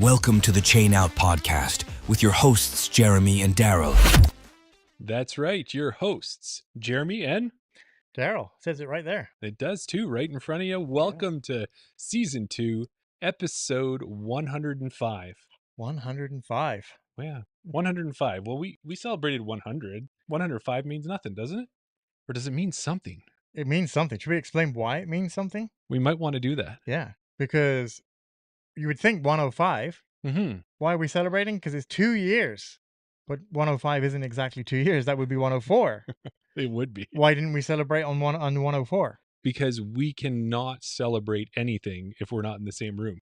Welcome to the Chain Out Podcast with your hosts, Jeremy and Daryl. That's right, your hosts, Jeremy and Daryl. Says it right there. it does too, right in front of you. Welcome to Season 2, Episode 105. 105. Yeah, 105. Well, we celebrated 100. 105 means nothing, doesn't it? Or does it mean something? It means something. Should we explain why it means something? We might want to do that. Yeah, because you would think 105. Mm-hmm. Why are we celebrating? Because it's 2 years. But 105 isn't exactly 2 years. That would be 104. It would be. Why didn't we celebrate on 104? Because we cannot celebrate anything if we're not in the same room.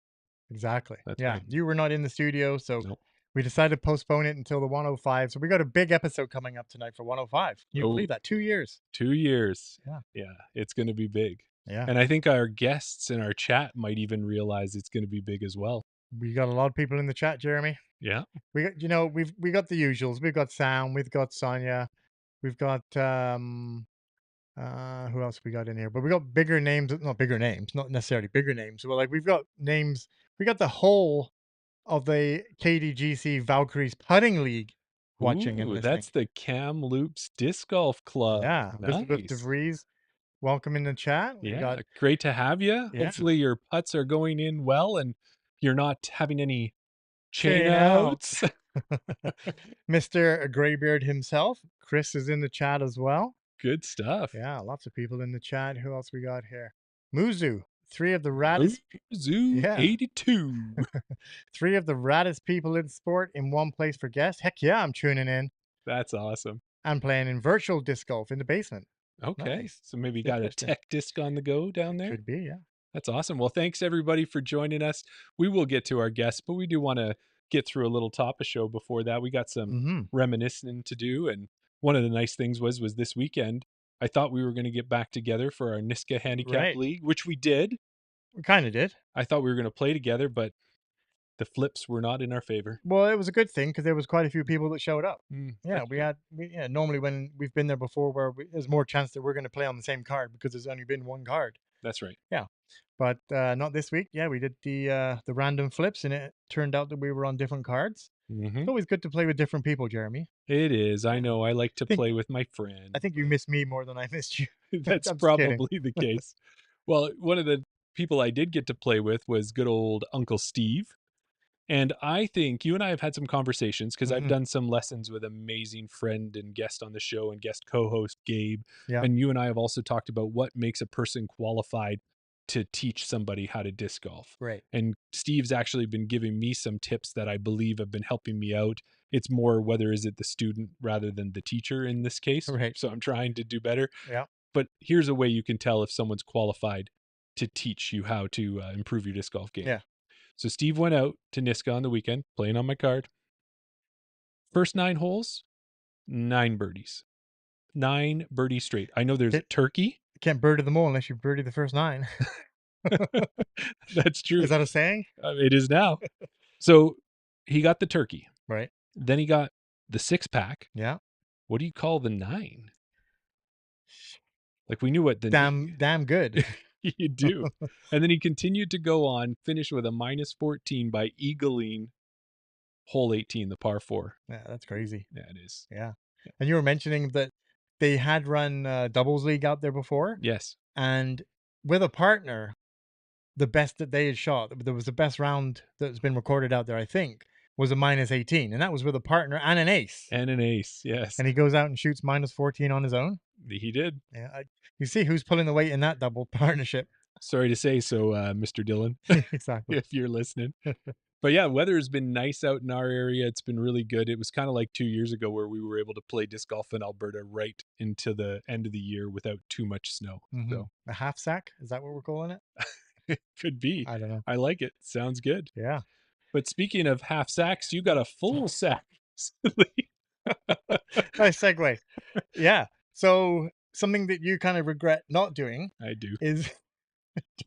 Exactly. That's yeah, right. you were not in the studio, so Nope. we decided to postpone it until the 105. So we got a big episode coming up tonight for 105. Can you believe that? 2 years. 2 years. Yeah. Yeah, it's going to be big. Yeah. And I think our guests in our chat might even realize it's going to be big as well. We got a lot of people in the chat, Jeremy. Yeah. We got, we got the usuals. We've got Sam, we've got Sonia, we've got who else we got in here? But we got bigger names, not necessarily bigger names. Well, like we've got names. We got the whole of the KDGC Valkyries Putting League watching and Ooh, listening. that's the Kamloops Disc Golf Club. Yeah, Elizabeth Nice. DeVries, welcome in the chat. We Yeah, got great to have you. Yeah. Hopefully your putts are going in well and you're not having any chain Chain out. outs. Mr. Graybeard himself. Chris is in the chat as well. Good stuff. Yeah, lots of people in the chat. Who else we got here? Muzu, three of the raddest, Zoo Yeah. 82. three of the raddest people in sport in one place for guests. Heck yeah, I'm tuning in That's awesome. and playing in virtual disc golf in the basement. Okay. Nice. So maybe you got a Interesting. tech disc on the go down there? Could be, yeah. That's awesome. Well, thanks everybody for joining us. We will get to our guests, but we do want to get through a little top of show before that. We got some Mm-hmm. reminiscing to do, and one of the nice things was this weekend I thought we were going to get back together for our Niska Handicap Right. League, which we did. We kind of did. I thought we were going to play together, but the flips were not in our favor. Well, it was a good thing because there was quite a few people that showed up. Yeah, that's normally when we've been there before, where there's more chance that we're going to play on the same card because there's only been one card. That's right. But not this week. Yeah, we did the random flips, and it turned out that we were on different cards. Mhm. It's always good to play with different people, Jeremy. It is. I know. I like to Think- play with my friend. I think you missed me more than I missed you. That's I'm just kidding. probably the case. Well, one of the people I did get to play with was good old Uncle Steve. And I think you and I have had some conversations because I've Mhm. done some lessons with amazing friend and guest on the show and guest co-host Gabe. Yeah. And you and I have also talked about what makes a person qualified to teach somebody how to disc golf. Right. And Steve's actually been giving me some tips that I believe have been helping me out. It's more whether is it the student rather than the teacher in this case. Right. So I'm trying to do better. Yeah. But here's a way you can tell if someone's qualified to teach you how to improve your disc golf game. Yeah. So Steve went out to Niska on the weekend, playing on my card. First 9 holes, 9 birdies. 9 birdies straight. I know there's It- turkey. You can't birdie them all unless you birdie the first 9. That's true. Is that a saying? It is now. So he got the turkey. Right. Then he got the 6-pack. Yeah. What do you call the 9? Like we knew what the Damn good. you do. And then he continued to go on, finish with a -14 by eagling hole 18, the par 4. Yeah, that's crazy. Yeah, it is. Yeah. And you were mentioning that they had run doubles league out there before, Yes. and with a partner, the best that they had shot, there was the best round that's been recorded out there, I think, was a -18, and that was with a partner and an ace. And an ace. Yes. And he goes out and shoots -14 on his own. He did. Yeah, you see who's pulling the weight in that double partnership. Sorry to say so, Mr. Dillon, Exactly. if you're listening. But yeah, weather has been nice out in our area. It's been really good. It was kind of like 2 years ago where we were able to play disc golf in Alberta right into the end of the year without too much snow. Mhm. So A half sack, is that what we're calling it? it could be. I don't know. I like it. Sounds good. Yeah. But speaking of half sacks, you got a full sack. recently. Nice segue. Yeah. So something that you kind of regret not doing I do. is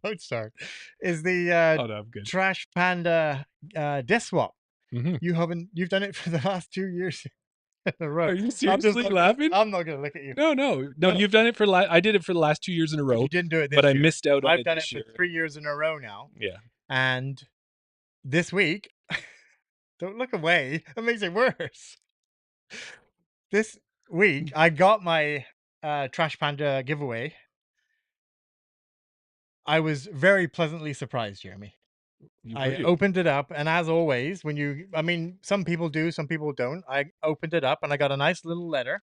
don't start. Is the Oh, no, I'm good. Trash Panda disc swap. Mhm. You've done it for the last 2 years in a row. Are you I'm just seriously looking- laughing? I'm not gonna look at you. No. No. You've done it for I did it for the last 2 years in a But row, you didn't do it this but I year. missed out on I've it done it this for year. 3 years in a row now, Yeah. and this week, don't look away. That makes it worse. This week, I got my Trash Panda giveaway. I was very pleasantly surprised, Jeremy. Were I you? opened it up, and as always, I mean, some people do, some people don't. I opened it up, and I got a nice little letter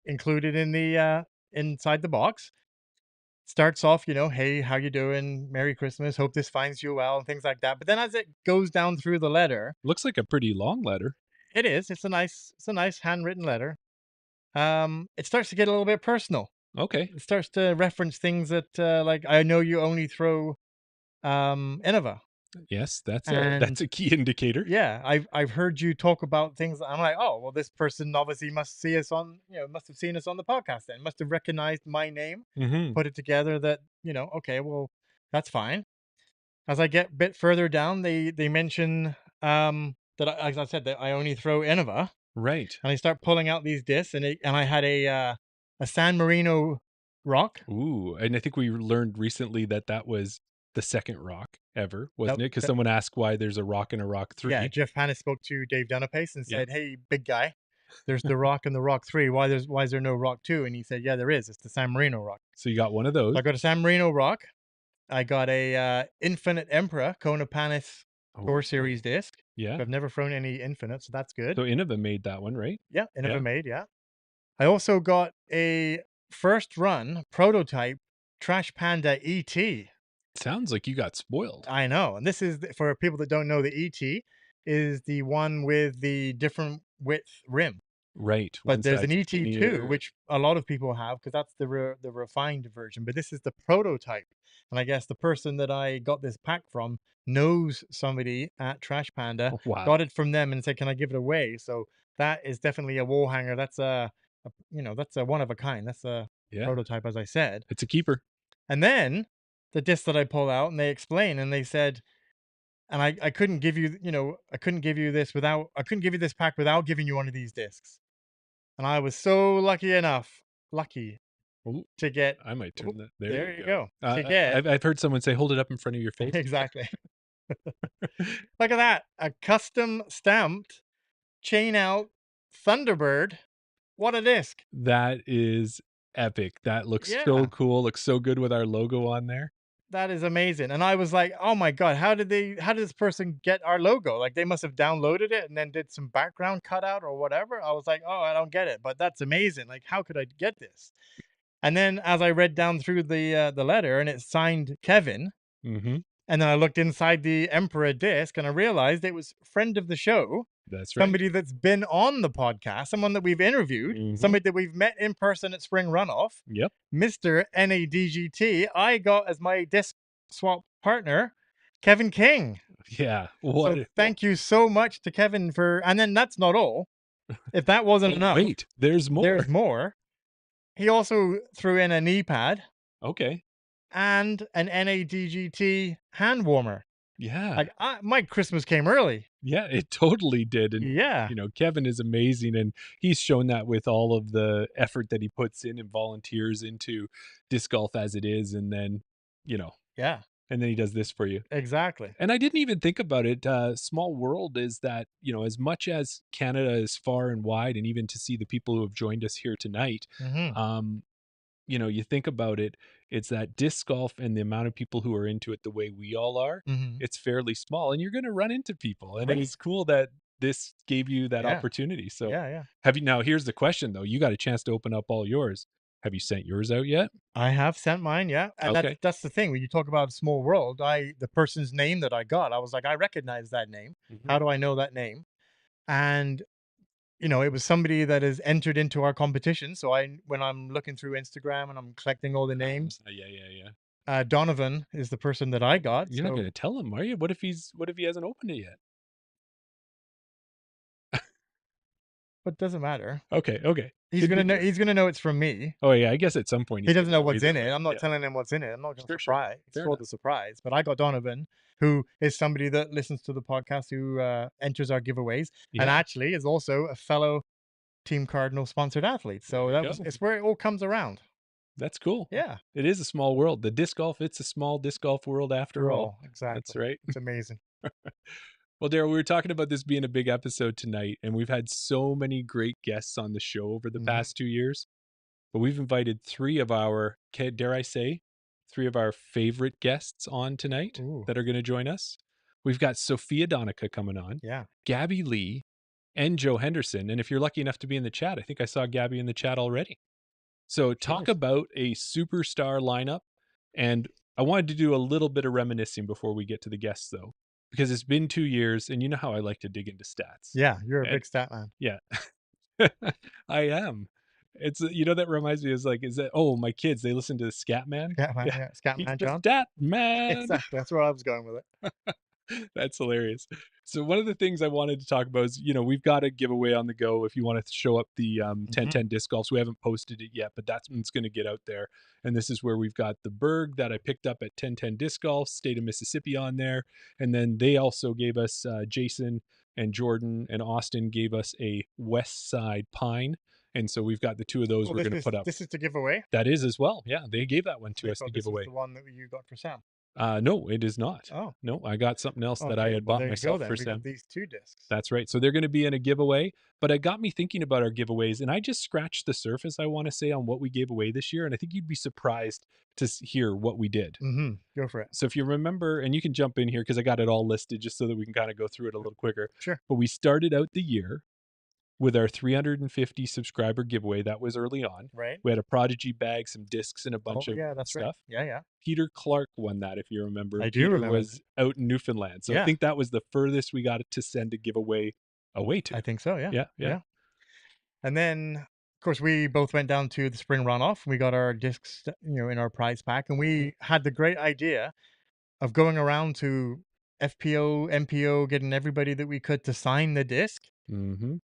included in the inside the box. Starts off, hey, how you doing? Merry Christmas. Hope this finds you well, and things like that. But then as it goes down through the letter, Looks like a pretty long letter. it is. It's a nice handwritten letter. It starts to get a little bit personal. Okay. It starts to reference things that, like, I know you only throw Innova. Yes, that's And a key indicator. yeah, I've heard you talk about things. I'm like, oh, well, this person obviously must see us on, must have seen us on the podcast. Then must have recognized my name, Mm-hmm. put it together. That okay, well, that's fine. As I get a bit further down, they mention that, as I said, that I only throw Innova, Right. and I start pulling out these discs, and I had a San Marino rock. Ooh, and I think we learned recently that that was the second rock ever, wasn't That, it? Because that someone asked why there's a rock and a rock yeah, 3. Jeff Hannes spoke to Dave Dunipace and Yeah. said, "Hey, big guy, there's the Rock and the Rock 3. Why is there no Rock 2?" And he said, "Yeah, there is. It's the San Marino Rock." So you got one of So those. I got a San Marino Rock. I got a Infinite Emperor Kona Panis Oh, Tour Series disc. yeah. I've never thrown any Infinite, so that's good. So Innova made that one, right? Yeah, Innova Yeah. made. Yeah. I also got a first run prototype Trash Panda ET. Sounds like you got spoiled. I know, and this is for people that don't know, the ET is the one with the different width rim. Right. But One there's an side's ET2, skinnier. which a lot of people have because that's the refined version. But this is the prototype, and I guess the person that I got this pack from knows somebody at Trash Panda, Wow. got it from them, and said, "Can I give it away?" So that is definitely a wall hanger. That's that's a one of a kind. That's a Yeah. prototype, as I said. It's a keeper. And then the disc that I pull out, and they explain, and they said, and I couldn't give you, I couldn't give you I couldn't give you this pack without giving you one of these discs. And I was so lucky Ooh, to get. I might turn Oop, that. There there you you go. go. To get I've heard someone say, "Hold it up in front of your face." exactly. Look at that, a custom stamped chain out Thunderbird. What a disc! That is epic. That looks so Yeah, cool. Looks so good with our logo on there. that is amazing. And I was like, oh my god, how did this person get our logo? Like, they must have downloaded it and then did some background cutout or whatever. I was like, oh, I don't get it, but that's amazing. Like, how could I get this? And then as I read down through the letter, and it's signed Kevin, Mm-hmm. and then I looked inside the Emperor disc, and I realized it was friend of the show, That's right. somebody that's been on the podcast, someone that we've interviewed, Mm-hmm. somebody that we've met in person at Spring Runoff, Yep. Mr. NADGT. I got as my disc swap partner, Kevin King. Yeah. So What? thank you so much to Kevin for, and then that's not all. If that wasn't enough, Wait, there's more. there's more. He also threw in a knee pad Okay. and an NADGT hand warmer. Yeah. Like, my Christmas came early. Yeah, it totally did. And, Yeah. Kevin is amazing. And he's shown that with all of the effort that he puts in and volunteers into disc golf as it is. And then, Yeah, and then he does this for you. exactly. And I didn't even think about it. Small world is that, as much as Canada is far and wide, and even to see the people who have joined us here tonight, Mm-hmm. you think about it, it's that disc golf and the amount of people who are into it the way we all are, Mm-hmm. it's fairly small and you're going to run into people. And Right. it's cool that this gave you that Yeah. opportunity. So Yeah. now here's the question though. You got a chance to open up all yours. Have you sent yours out yet? I have sent mine, yeah. And Okay. that's the thing. When you talk about a small world, the person's name that I got, I was like, I recognize that name. Mhm. How do I know that name? And it was somebody that has entered into our competition. So when I'm looking through Instagram and I'm collecting all the names, Yeah. Donovan is the person that I got. You're not So, going to tell him, are you? What if he hasn't opened it yet? but it doesn't matter. Okay. He's gonna know. Continue. He's gonna know it's from me. Oh yeah, I guess at some point He he's doesn't gonna know what's either in it. way. I'm not Yeah. telling him what's in it. I'm not going to Sure. surprise. Fair Spoil enough. the surprise. But I got Donovan, who is somebody that listens to the podcast, who enters our giveaways, and Yeah. actually is also a fellow Team Cardinal sponsored athlete. So There you go. it's where it all comes around. That's cool. Yeah, It is a small world. The disc golf, it's a small disc golf world after all. exactly. That's right. It's amazing. Well, Daryl, we were talking about this being a big episode tonight, and we've had so many great guests on the show over the Mhm. past 2 years. But we've invited three of our, dare I say, three of our favorite guests on tonight Ooh, that are going to join us. We've got Sofia Donnecke coming on, yeah. Gabby Lee, and Joe Henderson. And if you're lucky enough to be in the chat, I think I saw Gabby in the chat already. So talk Cheers. about a superstar lineup. And I wanted to do a little bit of reminiscing before we get to the guests, though, because it's been 2 years, and you know how I like to dig into stats. Yeah, you're a And big stat man. yeah, I am. It's that reminds me is like is that oh my kids they listen to the Scat Man. Scat man, Yeah, yeah, scat he's man, the John. Stat Man. Exactly. That's where I was going with it. That's hilarious. So one of the things I wanted to talk about is, we've got a giveaway on the go if you want to show up the Mhm. 1010 disc golfs. We haven't posted it yet, but that's when it's going to get out there. And this is where we've got the Berg that I picked up at 1010 disc golf, state of Mississippi on there. And then they also gave us Jason and Jordan and Austin gave us a West Side Pine. And so we've got the two of those Well, we're this going to is put up. this is to give away. That is as well. Yeah, they gave that one to I us to thought give this was away. the one that you got for Sam. No, it is not. Oh, No, I got something else that I okay. had Well, bought there you go myself then. for We got Sam. these 2 discs. That's right. So they're going to be in a giveaway, but it got me thinking about our giveaways, and I just scratched the surface, I want to say, on what we gave away this year. And I think you'd be surprised to hear what we did. Mhm. Go for it. So if you remember, and you can jump in here because I got it all listed just so that we can kind of go through it a little quicker. Sure. But we started out the year with our 350 subscriber giveaway. That was early on. Right. We had a Prodigy bag, some discs, and a Oh, bunch of yeah, that's right. stuff. Yeah, yeah. Peter Clark won that, if you remember. I And do Peter remember was out in Newfoundland. So I Yeah, think that was the furthest we got to send a giveaway away to. I think so, yeah. Yeah, yeah. Yeah. And then, of course, we both went down to the spring runoff. We got our discs, in our prize pack, and we had the great idea of going around to FPO, MPO, getting everybody that we could to sign the disc. Mm-hmm.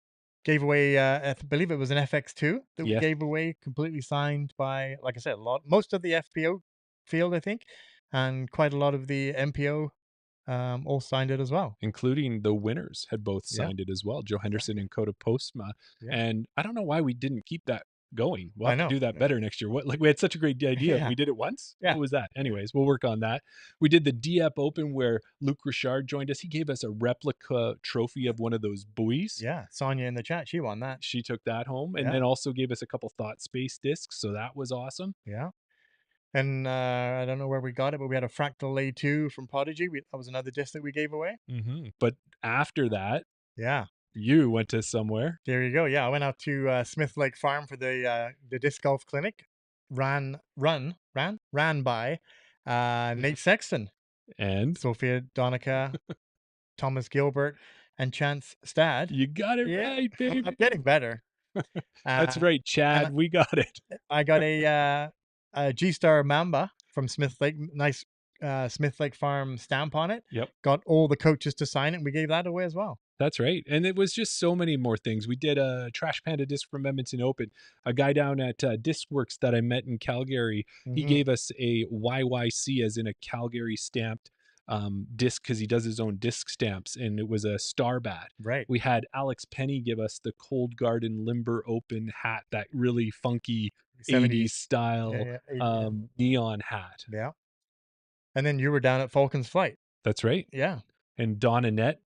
Gave away, I believe it was an FX2 that we Yes, gave away, completely signed by, like I said, most of the FPO field, I think, and quite a lot of the MPO all signed it as well. including the winners had both Yeah, signed it as well, Joe Henderson exactly. and Coda Postma. Yeah, And I don't know why we didn't keep that going. We'll I have to know. do that better next year. What like we had such a great idea and Yeah, we did it once? yeah, What was that? Anyways, we'll work on that. We did the DEP Open where Luke Richard joined us. He gave us a replica trophy of one of those buoys. yeah. Sonia in the chat, she won that. She took that home and Yeah, then also gave us a couple Thought Space discs. So that was awesome. yeah. And I don't know where we got it, but we had a Fractal A2 from Prodigy. That was another disc that we gave away. But after that, Yeah, you went to somewhere there you go. Yeah, I went out to Smith Lake Farm for the disc golf clinic. Ran by Nate Sexton, and Sofia Donnecke, Thomas Gilbert, and Chance Stad. you got it Yeah, right, I'm baby. getting better. That's Uh, right, and Chad. We got it. I got a G-Star Mamba from Smith Lake, nice Smith Lake Farm stamp on it. Yep. Got all the coaches to sign it, and we gave that away as well. That's right. And it was just so many more things. We did a Trash Panda disc from Edmonton Open. A guy down at Discworks that I met in Calgary, he Mhm. gave us a YYC, as in a Calgary stamped disc, because he does his own disc stamps, and it was a star bat. Right. We had Alex Penny give us the Cold Garden Limber Open hat, that really funky 80s 70s. style Yeah, yeah, yeah. neon hat. Yeah. And then you were down at Falcon's Flight. That's right. Yeah. And Don Annette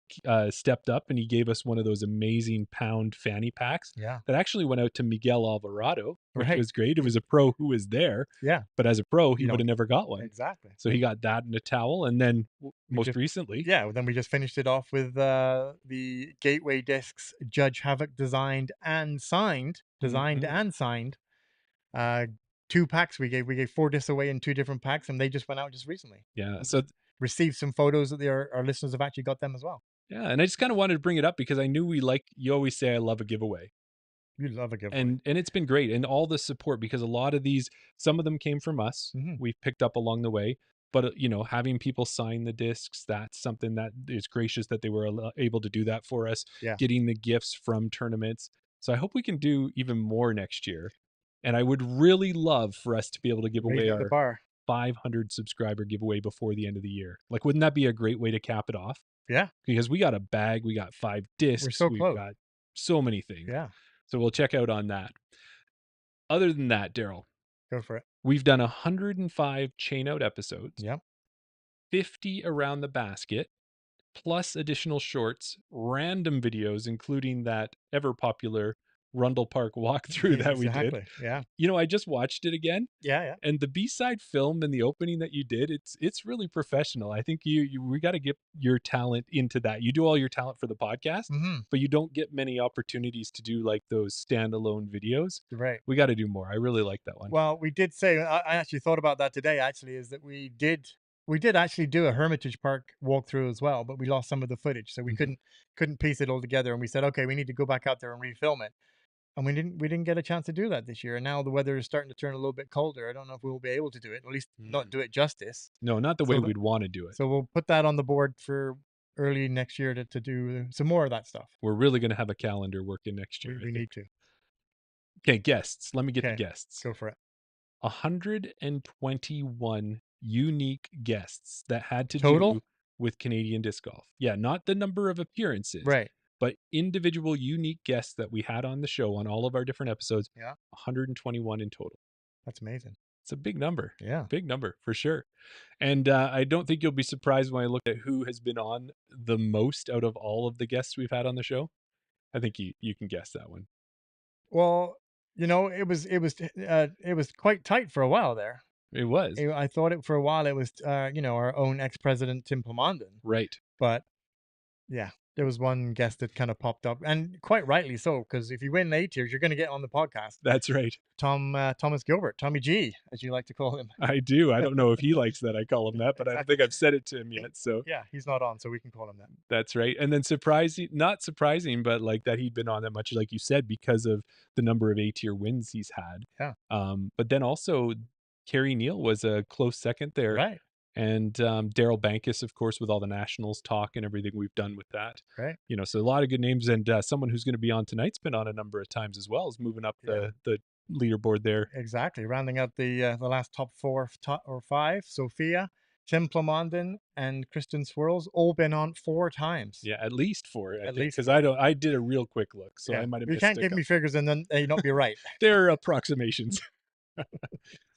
stepped up and he gave us one of those amazing pound fanny packs Yeah. that actually went out to Miguel Alvarado, which Right. was great. It was a pro who was there, Yeah. but as a pro, he You would have don't never got one. exactly. So he got that and a towel. And then We most just recently, yeah, then we just finished it off with the Gateway discs Judge Havoc designed Mhm. and signed. Uh 2 packs we gave 4 discs away in 2 different packs, and they just went out just recently. Yeah. And So received some photos that our listeners have actually got them as well. yeah, and I just kind of wanted to bring it up because I knew you always say I love a giveaway. You love a giveaway. And it's been great, and all the support, because a lot of these, some of them came from us, Mhm. we've picked up along the way, but having people sign the discs, that's something that is gracious that they were able to do that for us. Yeah. Getting the gifts from tournaments, so I hope we can do even more next year, and I would really love for us to be able to give away Raising the our bar. 500 subscriber giveaway before the end of the year. Like, wouldn't that be a great way to cap it off? Yeah. Because we got a bag, we got 5 We're discs, so we've close. got so many things. Yeah. So we'll check out on that. Other than that, Daryl, Go for it. we've done 105 chain out episodes, Yep. 50 around the basket, plus additional shorts, random videos, including that ever popular Rundle Park walkthrough that we did. Exactly. Yeah. You know, I just watched it again, Yeah. Yeah. and the B-side film and the opening that you did, it's really professional. I think we got to get your talent into that. You do all your talent for the podcast, Mm-hmm. but you don't get many opportunities to do like those standalone videos. Right. We got to do more. I really like that one. Well, we did say, I actually thought about that today, actually, is that we did actually do a Hermitage Park walkthrough as well, but we lost some of the footage. So we Mhm. couldn't piece it all together. And we said, okay, we need to go back out there and refilm it. And we didn't get a chance to do that this year. And now the weather is starting to turn a little bit colder. I don't know if we'll be able to do it, at least not do it justice. No, not the way So we'd want to do it. so we'll put that on the board for early next year to do some more of that stuff. We're really going to have a calendar working next year. We need to. Okay, guests. Let me get the Okay, guests. go for it. 121 unique guests that had to Total? do with Canadian disc golf. Yeah, not the number of appearances, Right. but individual unique guests that we had on the show on all of our different episodes. Yeah. 121 in total. That's amazing. It's a big number. Yeah. Big number for sure. And I don't think you'll be surprised when I look at who has been on the most out of all of the guests we've had on the show. I think you can guess that one. Well, it was quite tight for a while there. It was. I thought it for a while. It was our own ex-president Tim Plomondon, Right. but yeah, there was one guest that kind of popped up, and quite rightly so, because if you win A tiers, you're going to get on the podcast. That's right. Thomas Gilbert, Tommy G, as you like to call him. I do. I don't know if he likes that I call him that, but I don't Exactly. think I've said it to him yet. So Yeah, he's not on, so we can call him that. that's right. And then not surprising, but like that he'd been on that much, like you said, because of the number of A-tier wins he's had. Yeah. But then also Kerry Neal was a close second there. Right. And Daryl Bankus, of course, with all the Nationals talk and everything we've done with that. Right. You know, so a lot of good names. And someone who's going to be on tonight's been on a number of times as well, is moving up the leaderboard there. Exactly. Rounding out the last top four or five, Sofia, Tim Plomondon, and Kristen Swirls, all been on 4 times. Yeah, at least 4. At least because I did a real quick look, so I might have You missed can't a give me couple. figures and then not be right. They're approximations.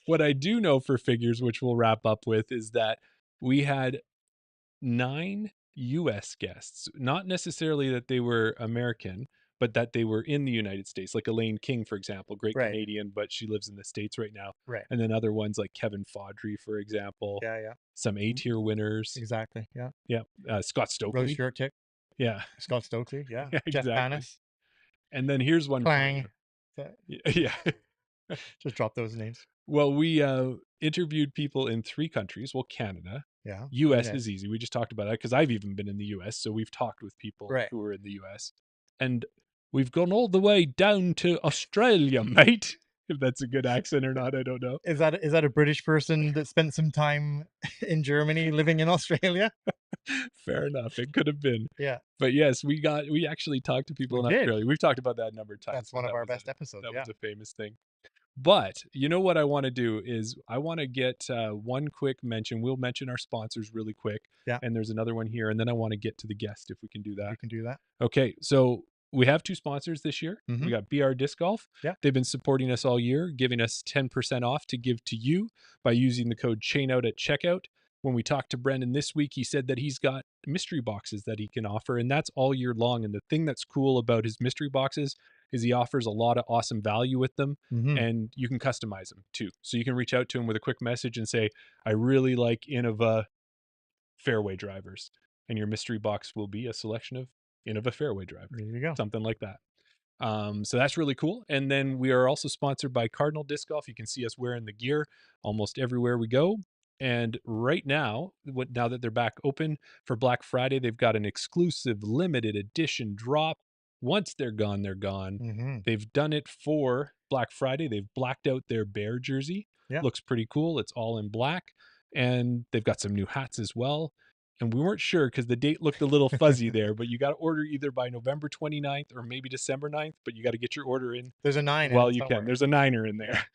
What I do know for figures, which we'll wrap up with, is that we had 9 US guests. Not necessarily that they were American, but that they were in the United States. Like Elaine King, for example, great Right. Canadian, but she lives in the States right now. Right. And then other ones like Kevin Fawdry, for example. Yeah. Some A-tier winners. Exactly. Yeah. Yeah. Scott Rose Stokely. Shirtick, Yeah. Scott Stokely. Yeah. Yeah, Jeff exactly. Panis. And then here's one. Clang. Yeah. Just drop those names. Well, we interviewed people in 3 countries. Well, Canada. Yeah. US is easy. We just talked about that because I've even been in the US. So we've talked with people Right. who are in the US. And we've gone all the way down to Australia, mate. If that's a good accent or not, I don't know. Is that a British person that spent some time in Germany living in Australia? Fair enough. It could have been. Yeah. But yes, we actually talked to people We in did. Australia. We've talked about that a number of times. That's one of That our was best episodes. That Yeah. was a famous thing. But you know what I want to do is I want to get one quick mention. We'll mention our sponsors really quick. Yeah. And there's another one here. And then I want to get to the guest if we can do that. You can do that. Okay. So we have 2 sponsors this year. Mhm. We got BR Disc Golf. Yeah. They've been supporting us all year, giving us 10% off to give to you by using the code CHAINOUT at checkout. When we talked to Brendan this week, he said that he's got mystery boxes that he can offer, and that's all year long. And the thing that's cool about his mystery boxes is he offers a lot of awesome value with them, Mhm. and you can customize them too. So you can reach out to him with a quick message and say, I really like Innova fairway drivers. And your mystery box will be a selection of Innova fairway drivers. There you go. Something like that. So that's really cool. And then we are also sponsored by Cardinal Disc Golf. You can see us wearing the gear almost everywhere we go. And right now, now that they're back open for Black Friday, they've got an exclusive limited edition drop. Once they're gone, they're gone. Mhm. They've done it for Black Friday. They've blacked out their bear jersey. Yeah. Looks pretty cool. It's all in black. And they've got some new hats as well. And we weren't sure because the date looked a little fuzzy there, but you got to order either by November 29th or maybe December 9th, but you got to get your order in There's a 9 while in it you somewhere. can. There's a 9er in there.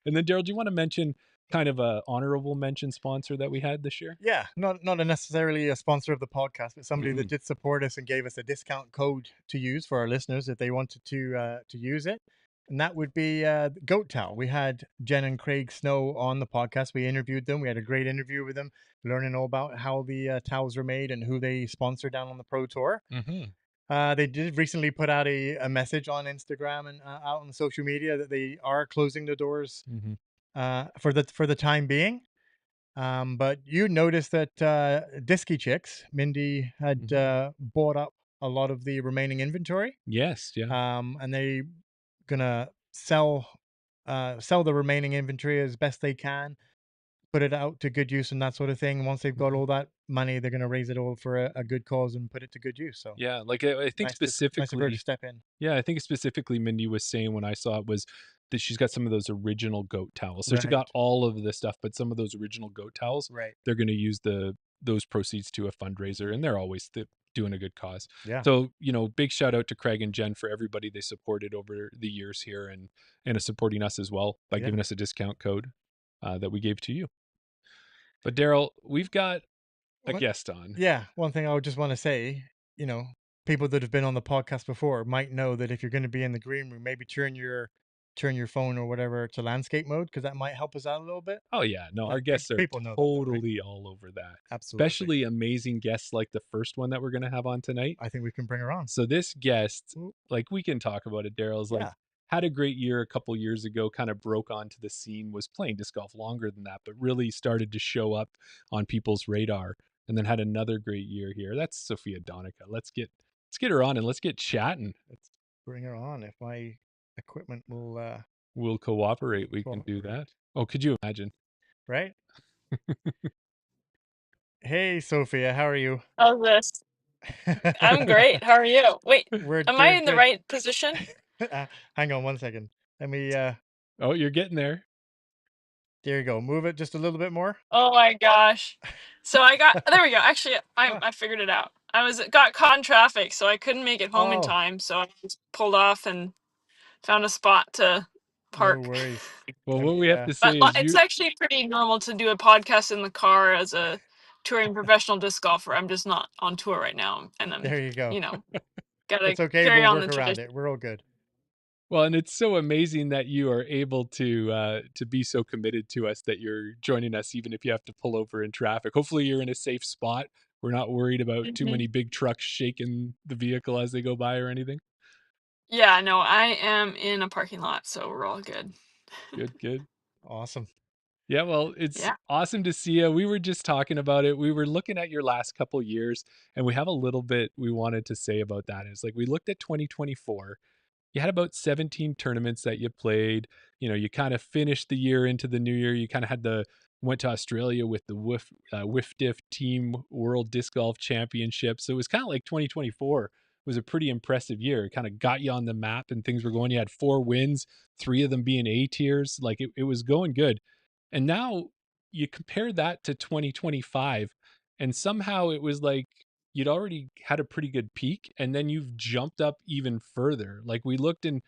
And then Daryl, do you want to mention kind of a honorable mention sponsor that we had this year? Yeah, not necessarily a sponsor of the podcast, but somebody that Mhm. did support us and gave us a discount code to use for our listeners if they wanted to use it. and that would be Goat Towel. We had Jen and Craig Snow on the podcast. We interviewed them. We had a great interview with them, learning all about how the towels are made and who they sponsor down on the Pro Tour. Mm-hmm. They did recently put out a message on Instagram and out on social media that they are closing the doors Mm-hmm. for the time being. But you noticed that Disky Chicks, Mindy had bought up a lot of the remaining inventory. Yes, yeah. And they gonna sell the remaining inventory as best they can, put it out to good use and that sort of thing. Once they've got all that money, they're gonna raise it all for a good cause and put it to good use. So Yeah, like I think nice of her to specifically, step in. yeah, I think specifically Mindy was saying when I saw it was that she's got some of those original goat towels. So she got Right. all of the stuff, but some of those original goat towels, Right. they're going to use those proceeds to a fundraiser, and they're always doing a good cause. Yeah. So big shout out to Craig and Jen for everybody they supported over the years here, and supporting us as well by Yeah. giving us a discount code that we gave to you. But Daryl, we've got a guest on. Yeah. One thing I would just want to say, people that have been on the podcast before might know that if you're going to be in the green room, maybe turn your phone or whatever to landscape mode, because that might help us out a little bit. Oh yeah, no, our But guests are people know that, though, right? totally all over that. Absolutely. Especially amazing guests like the first one that we're going to have on tonight. I think we can bring her on. So this guest, Ooh. like we can talk about it, Daryl's like Yeah. had a great year a couple years ago, kind of broke onto the scene, was playing disc golf longer than that, but really started to show up on people's radar, and then had another great year here. That's Sofia Donnecke. Let's get her on and let's get chatting. Let's bring her on. If my equipment will We'll cooperate. We can do that. Oh, could you imagine? Right? Hey, Sophia, how are you? How's this? I'm great. How are you? Wait, We're am I doing in the good. right position? Hang on one second. Let me Oh, you're getting there. there you go. Move it just a little bit more. Oh my gosh. So there we go. Actually, I figured it out. Got caught in traffic, so I couldn't make it home in Oh, time. So I just pulled off and found a spot to no park. worries. Well, Let what we me have to But say is it's actually pretty normal to do a podcast in the car as a touring professional disc golfer. I'm just not on tour right now, and I'm, there you go. gotta It's okay. carry We'll on the work around tradition. it. We're all good. well, and it's so amazing that you are able to be so committed to us that you're joining us, even if you have to pull over in traffic. Hopefully, you're in a safe spot. We're not worried about too Mhm. many big trucks shaking the vehicle as they go by or anything. Yeah, no, I am in a parking lot, so we're all good. Good, good. Awesome. Yeah, well, it's Yeah. awesome to see you. We were just talking about it. We were looking at your last couple years, and we have a little bit we wanted to say about that. It's like we looked at 2024. You had about 17 tournaments that you played. You kind of finished the year into the new year. You kind of went to Australia with the WIFDIF Team World Disc Golf Championship. So it was kind of like 2024 was a pretty impressive year. It kind of got you on the map and things were going. You had 4 wins, 3 of them being A tiers. Like it was going good. And now you compare that to 2025, and somehow it was like you'd already had a pretty good peak, and then you've jumped up even further. Like we looked in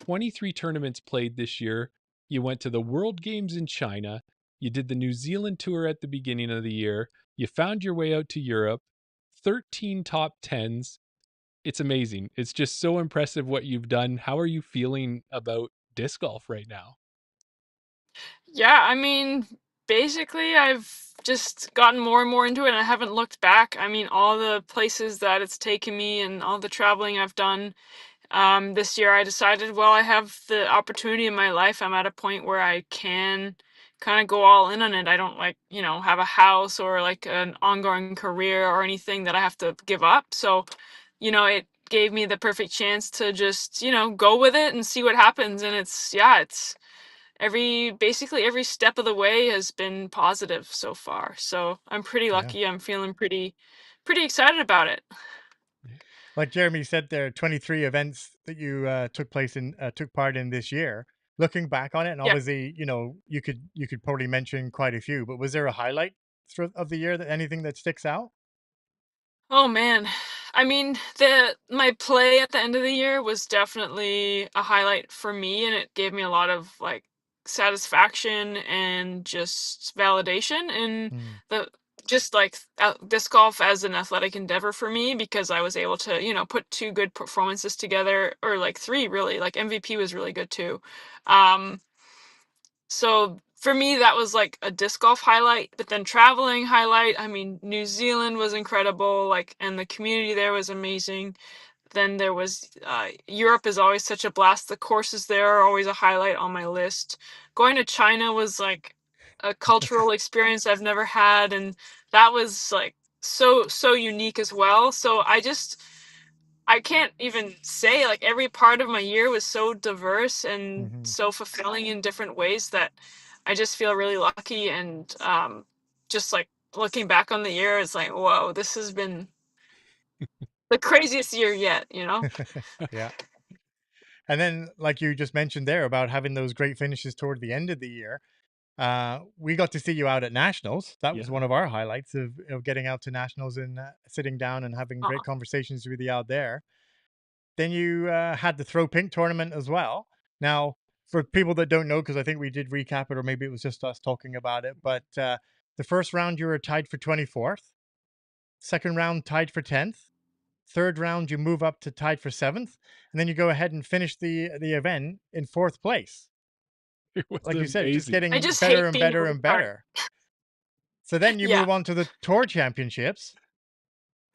23 tournaments played this year. You went to the World Games in China. You did the New Zealand tour at the beginning of the year. You found your way out to Europe, 13 top 10s. It's amazing. It's just so impressive what you've done. How are you feeling about disc golf right now? Yeah, I mean, basically, I've just gotten more and more into it, and I haven't looked back. I mean, all the places that it's taken me and all the traveling I've done. This year, I decided, well, I have the opportunity in my life. I'm at a point where I can kind of go all in on it. I don't have a house or like an ongoing career or anything that I have to give up. So, it gave me the perfect chance to just, go with it and see what happens. And it's basically every step of the way has been positive so far. So I'm pretty Yeah. lucky. I'm feeling pretty excited about it. Like Jeremy said, there are 23 events that you took part in this year. Looking back on it, and Yeah. obviously, you could probably mention quite a few, but was there a highlight of the year, that anything that sticks out? Oh man. I mean, my play at the end of the year was definitely a highlight for me, and it gave me a lot of like satisfaction and just validation in Hmm. the just like disc golf as an athletic endeavor for me, because I was able to, put two good performances together, or like three really. Like MVP was really good too. So for me, that was like a disc golf highlight. But then traveling highlight, I mean, New Zealand was incredible, like, and the community there was amazing. Then there was Europe is always such a blast. The courses there are always a highlight on my list. Going to China was like a cultural experience I've never had, and that was like so unique as well. So I can't even say, like, every part of my year was so diverse and Hmm. so fulfilling in different ways that I just feel really lucky. And just like looking back on the year, it's like, whoa, this has been the craziest year yet, you know? Yeah. And then, like you just mentioned there about having those great finishes toward the end of the year, we got to see you out at nationals. That was Yeah. one of our highlights of getting out to nationals and sitting down and having great Aw. conversations with you out there. Then you had the throw pink tournament as well. Now, for people that don't know, because I think we did recap it, or maybe it was just us talking about it, but the first round you were tied for 24th, second round tied for 10th, third round you move up to tied for 7th, and then you go ahead and finish the event in 4th place. It was Like you said, just amazing. I getting just better hate and being a better lead and card. better. So then you Yeah. move on to the tour championships.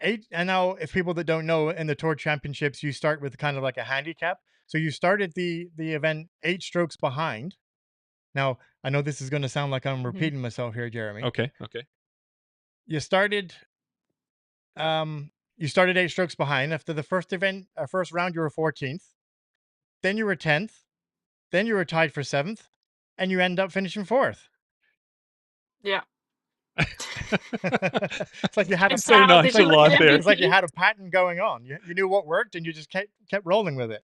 And now, if people that don't know, in the tour championships, you start with kind of like a handicap. So you started the event 8 strokes behind. Now, I know this is going to sound like I'm Mhm. repeating myself here, Jeremy. Okay. Okay. You started you started 8 strokes behind. After the first event, first round, you were 14th. Then you were 10th. Then you were tied for 7th, and you end up finishing 4th. Yeah. It's like you had a And So Sal, did you nonchalant get there. it's like you MVP? had a pattern going on. You knew what worked, and you just kept rolling with it.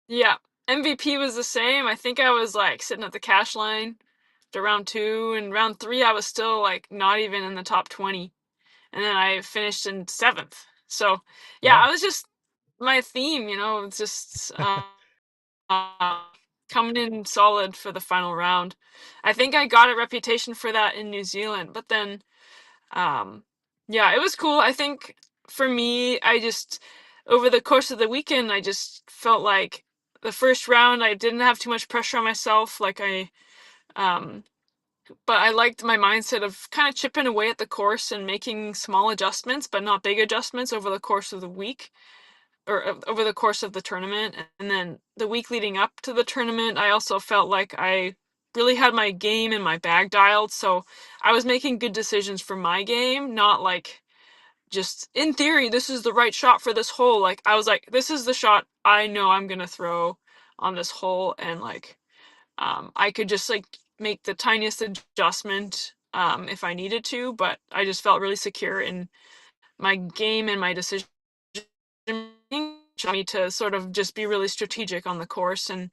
Yeah. MVP was the same. I think I was like sitting at the cash line to round 2, and round 3 I was still like not even in the top 20. And then I finished in 7th. So, yeah, Yeah. I was just my theme, it's just uh, coming in solid for the final round. I think I got a reputation for that in New Zealand, but then um yeah, it was cool. I think for me, I just over the course of the weekend, I just felt like the first round I didn't have too much pressure on myself, like um but I liked my mindset of kind of chipping away at the course and making small adjustments, but not big adjustments over the course of the week, or over the course of the tournament. And then the week leading up to the tournament, I also felt like I really had my game and my bag dialed. So I was making good decisions for my game, not like just in theory, this is the right shot for this hole. Like, I was like, this is the shot I know I'm going to throw on this hole. And like, I could just like make the tiniest adjustment if I needed to, but I just felt really secure in my game and my decision making, me to sort of just be really strategic on the course and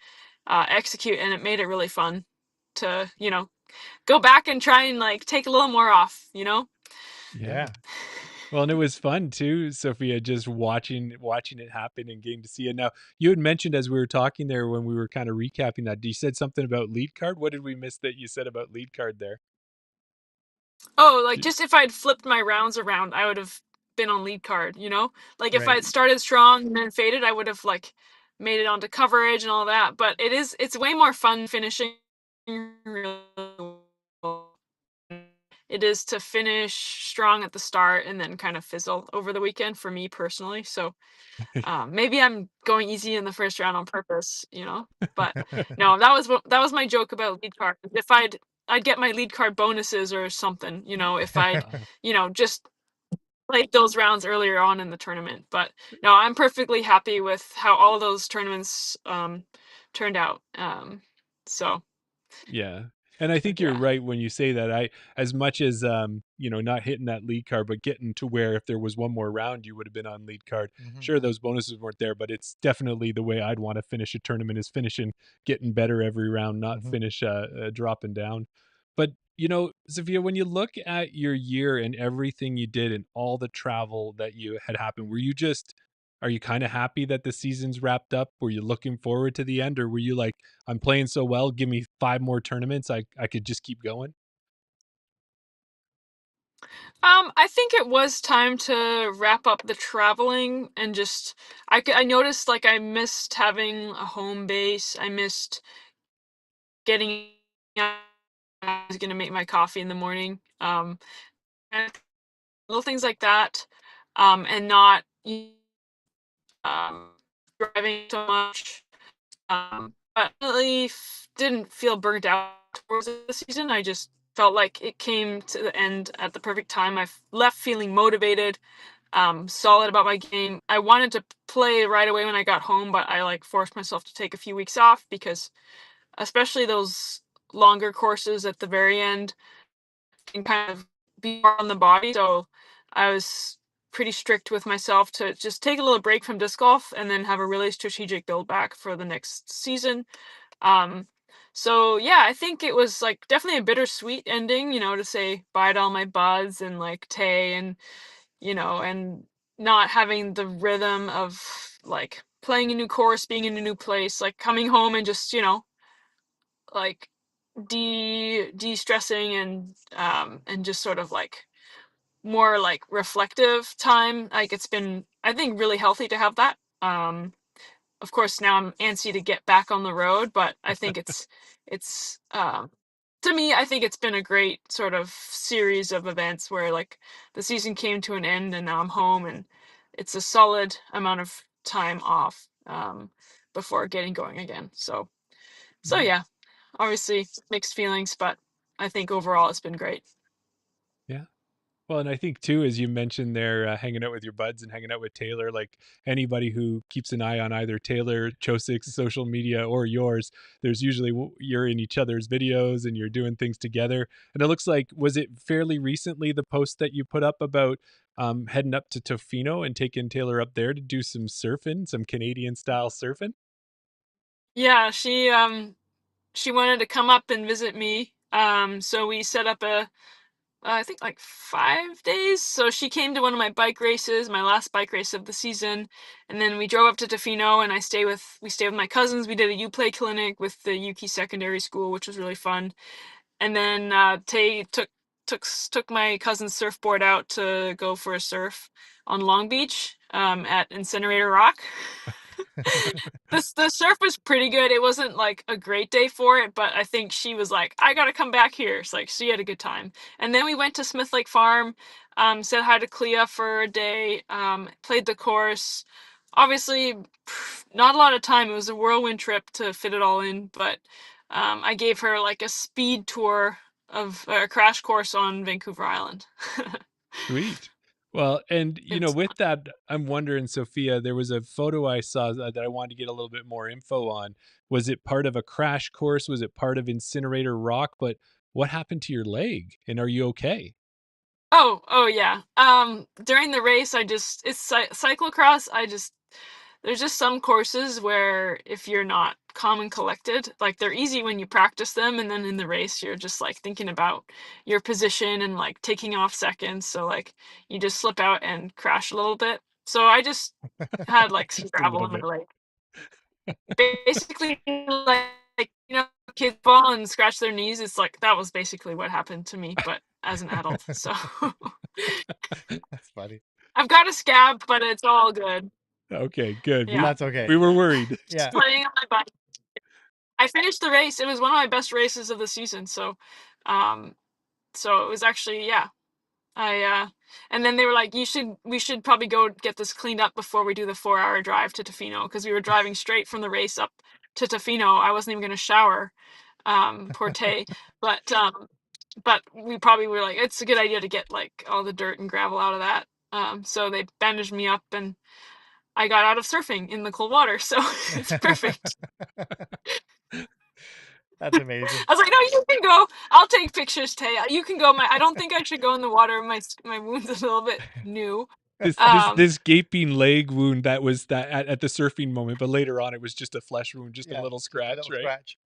execute, and it made it really fun to go back and try and like take a little more off. Yeah. Yeah. Well, and it was fun too, Sophia, just watching it happen and getting to see it. Now, you had mentioned as we were talking there when we were kind of recapping that, you said something about lead card. What did we miss that you said about lead card there? Oh, like Y- just if I'd flipped my rounds around, I would have been on lead card. Like if Right. I'd started strong and then faded, I would have like made it onto coverage and all that. But it's way more fun finishing really well. It is to finish strong at the start and then kind of fizzle over the weekend for me personally. So maybe I'm going easy in the first round on purpose. But no, that was my joke about lead card. If I'd get my lead card bonuses or something, if I'd, Uh, just played those rounds earlier on in the tournament. But no, I'm perfectly happy with how all those tournaments turned out. So Yeah. And I think you're yeah. right when you say that. As much as not hitting that lead card, but getting to where if there was one more round, you would have been on lead card. Hmm. Sure, those bonuses weren't there, but it's definitely the way I'd want to finish a tournament is finishing, getting better every round, not Hmm. finish dropping down. But Sophia, when you look at your year and everything you did and all the travel that you had happened, are you kind of happy that the season's wrapped up? Were you looking forward to the end, or were you like, I'm playing so well, give me 5 more tournaments, I could just keep going? I think it was time to wrap up the traveling and just I noticed like I missed having a home base. I missed getting up. I was gonna make my coffee in the morning. And little things like that. And not um driving so much. But really didn't feel burnt out towards the season. I just felt like it came to the end at the perfect time. Left feeling motivated, solid about my game. I wanted to play right away when I got home, but I like forced myself to take a few weeks off because especially those longer courses at the very end can kind of be more on the body. So I was pretty strict with myself to just take a little break from disc golf and then have a really strategic build back for the next season. Um, so yeah, I think it was like definitely a bittersweet ending, to say bye to all my buds and like Tay and and not having the rhythm of like playing a new course, being in a new place, like coming home and just, like de-stressing and just sort of like more like reflective time. Like it's been, I think, really healthy to have that. Of course now I'm antsy to get back on the road, but I think it's to me, I think it's been a great sort of series of events where like the season came to an end and now I'm home and it's a solid amount of time off before getting going again. So Nice. yeah, obviously mixed feelings, but I think overall it's been great. Yeah. Well, and I think too, as you mentioned there, hanging out with your buds and hanging out with Taylor, like anybody who keeps an eye on either Taylor Chosik's social media or yours, there's usually you're in each other's videos and you're doing things together. And it looks like, was it fairly recently the post that you put up about heading up to Tofino and taking Taylor up there to do some surfing, some Canadian style surfing? Yeah, she wanted to come up and visit me. So we set up I think like 5 days. So she came to one of my bike races, my last bike race of the season, and then we drove up to Tofino and we stayed with my cousins. We did a U-Play clinic with the Yuki Secondary School, which was really fun. And then Tay took my cousin's surfboard out to go for a surf on Long Beach at Incinerator Rock. The surf was pretty good. It wasn't like a great day for it, but I think she was like, I gotta come back here. It's like she had a good time. And then we went to Smith Lake Farm, said hi to Clea for a day, played the course. Obviously, not a lot of time. It was a whirlwind trip to fit it all in, but I gave her like a speed tour of a crash course on Vancouver Island. Sweet. Well, and It was with that, I'm wondering, Sophia, there was a photo I saw that I wanted to get a little bit more info on. Was it part of a crash course? Was it part of Incinerator Rock? But what happened to your leg? And are you okay? Oh yeah. During the race, it's cyclocross. There's just some courses where if you're not calm and collected, like they're easy when you practice them, and then in the race, you're just like thinking about your position and like taking off seconds. So like you just slip out and crash a little bit. So I just had like some Just a gravel little in my bit. leg. Basically, kids fall and scratch their knees. It's like that was basically what happened to me, but as an adult. So That's funny. I've got a scab, but it's all good. Okay, good. Yeah, That's okay. We were worried. just Yeah. playing on my bike. I finished the race. It was one of my best races of the season. Um, so it was actually, yeah. And then they were like, we should probably go get this cleaned up before we do the 4-hour drive to Tofino because we were driving straight from the race up to Tofino. I wasn't even going to shower, poor Tay, but we probably were like, it's a good idea to get like all the dirt and gravel out of that. So they bandaged me up and I got out of surfing in the cold water, so it's perfect. That's amazing. I was like, no, you can go. I'll take pictures, Tay. You can go. I don't think I should go in the water. My wound's a little bit new. Um, This gaping leg wound that was that at the surfing moment, but later on it was just a flesh wound, just a Yeah. little Just a scratch, little right? scratch.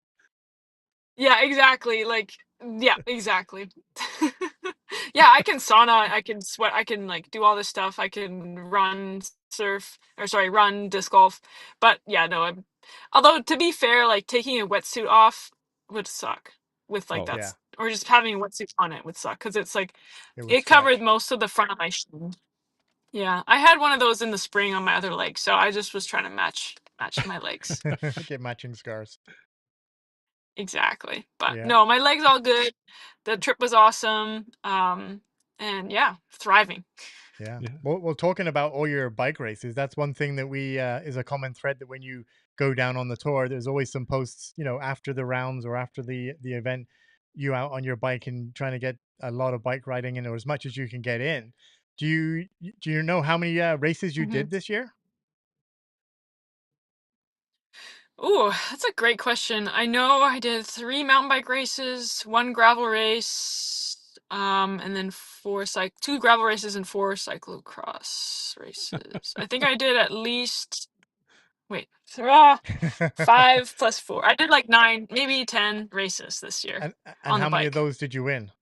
yeah, exactly. Like, yeah, exactly. Yeah, I can sauna. I can sweat. I can like do all this stuff. I can run, run disc golf. But yeah, no. Although to be fair, like taking a wetsuit off would suck with like Oh, Yeah. or just having a wetsuit on it would suck because it's like It would it covered stretch. most of the front of my shin. Yeah, I had one of those in the spring on my other leg, so I just was trying to match my legs. Get matching scars. Exactly. But Yeah. no, my legs all good. The trip was awesome. And yeah, thriving. Yeah. Yeah. Well, talking about all your bike races, that's one thing that we is a common thread that when you go down on the tour, there's always some posts, after the rounds or after the event, you out on your bike and trying to get a lot of bike riding in or as much as you can get in. Do you know how many races you hmm did this year? Ooh, that's a great question. I know I did 3 mountain bike races, 1 gravel race, and then 2 gravel races and 4 cyclocross races. I think I did at least wait, 5 plus 4. I did like 9, maybe 10 races this year And on the how many of bike. those did you win?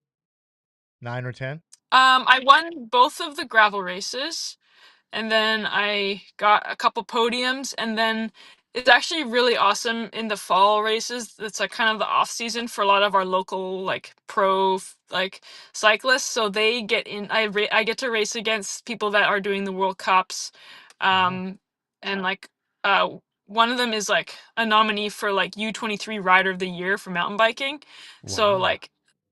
9 or 10? I won both of the gravel races. And then I got a couple podiums, and then it's actually really awesome in the fall races. It's like kind of the off season for a lot of our local like like cyclists. So they get in. I get to race against people that are doing the World Cups, Wow. um, and like uh, one of them is like a nominee for like U23 Rider of the Year for mountain biking. So Wow. like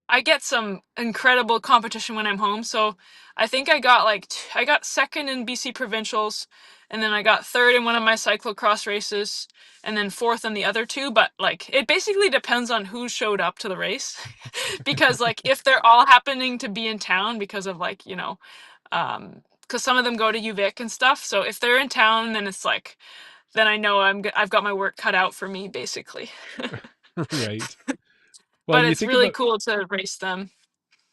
I get some incredible competition when I'm home. So I think I got I got second in BC provincials, and then I got third in one of my cyclocross races, and then fourth in the other two. But like it basically depends on who showed up to the race, because like if they're all happening to be in town because of like because some of them go to UVic and stuff. So if they're in town, then it's like then I know I've got my work cut out for me basically. Right. Well, But you it's think really about cool to race them.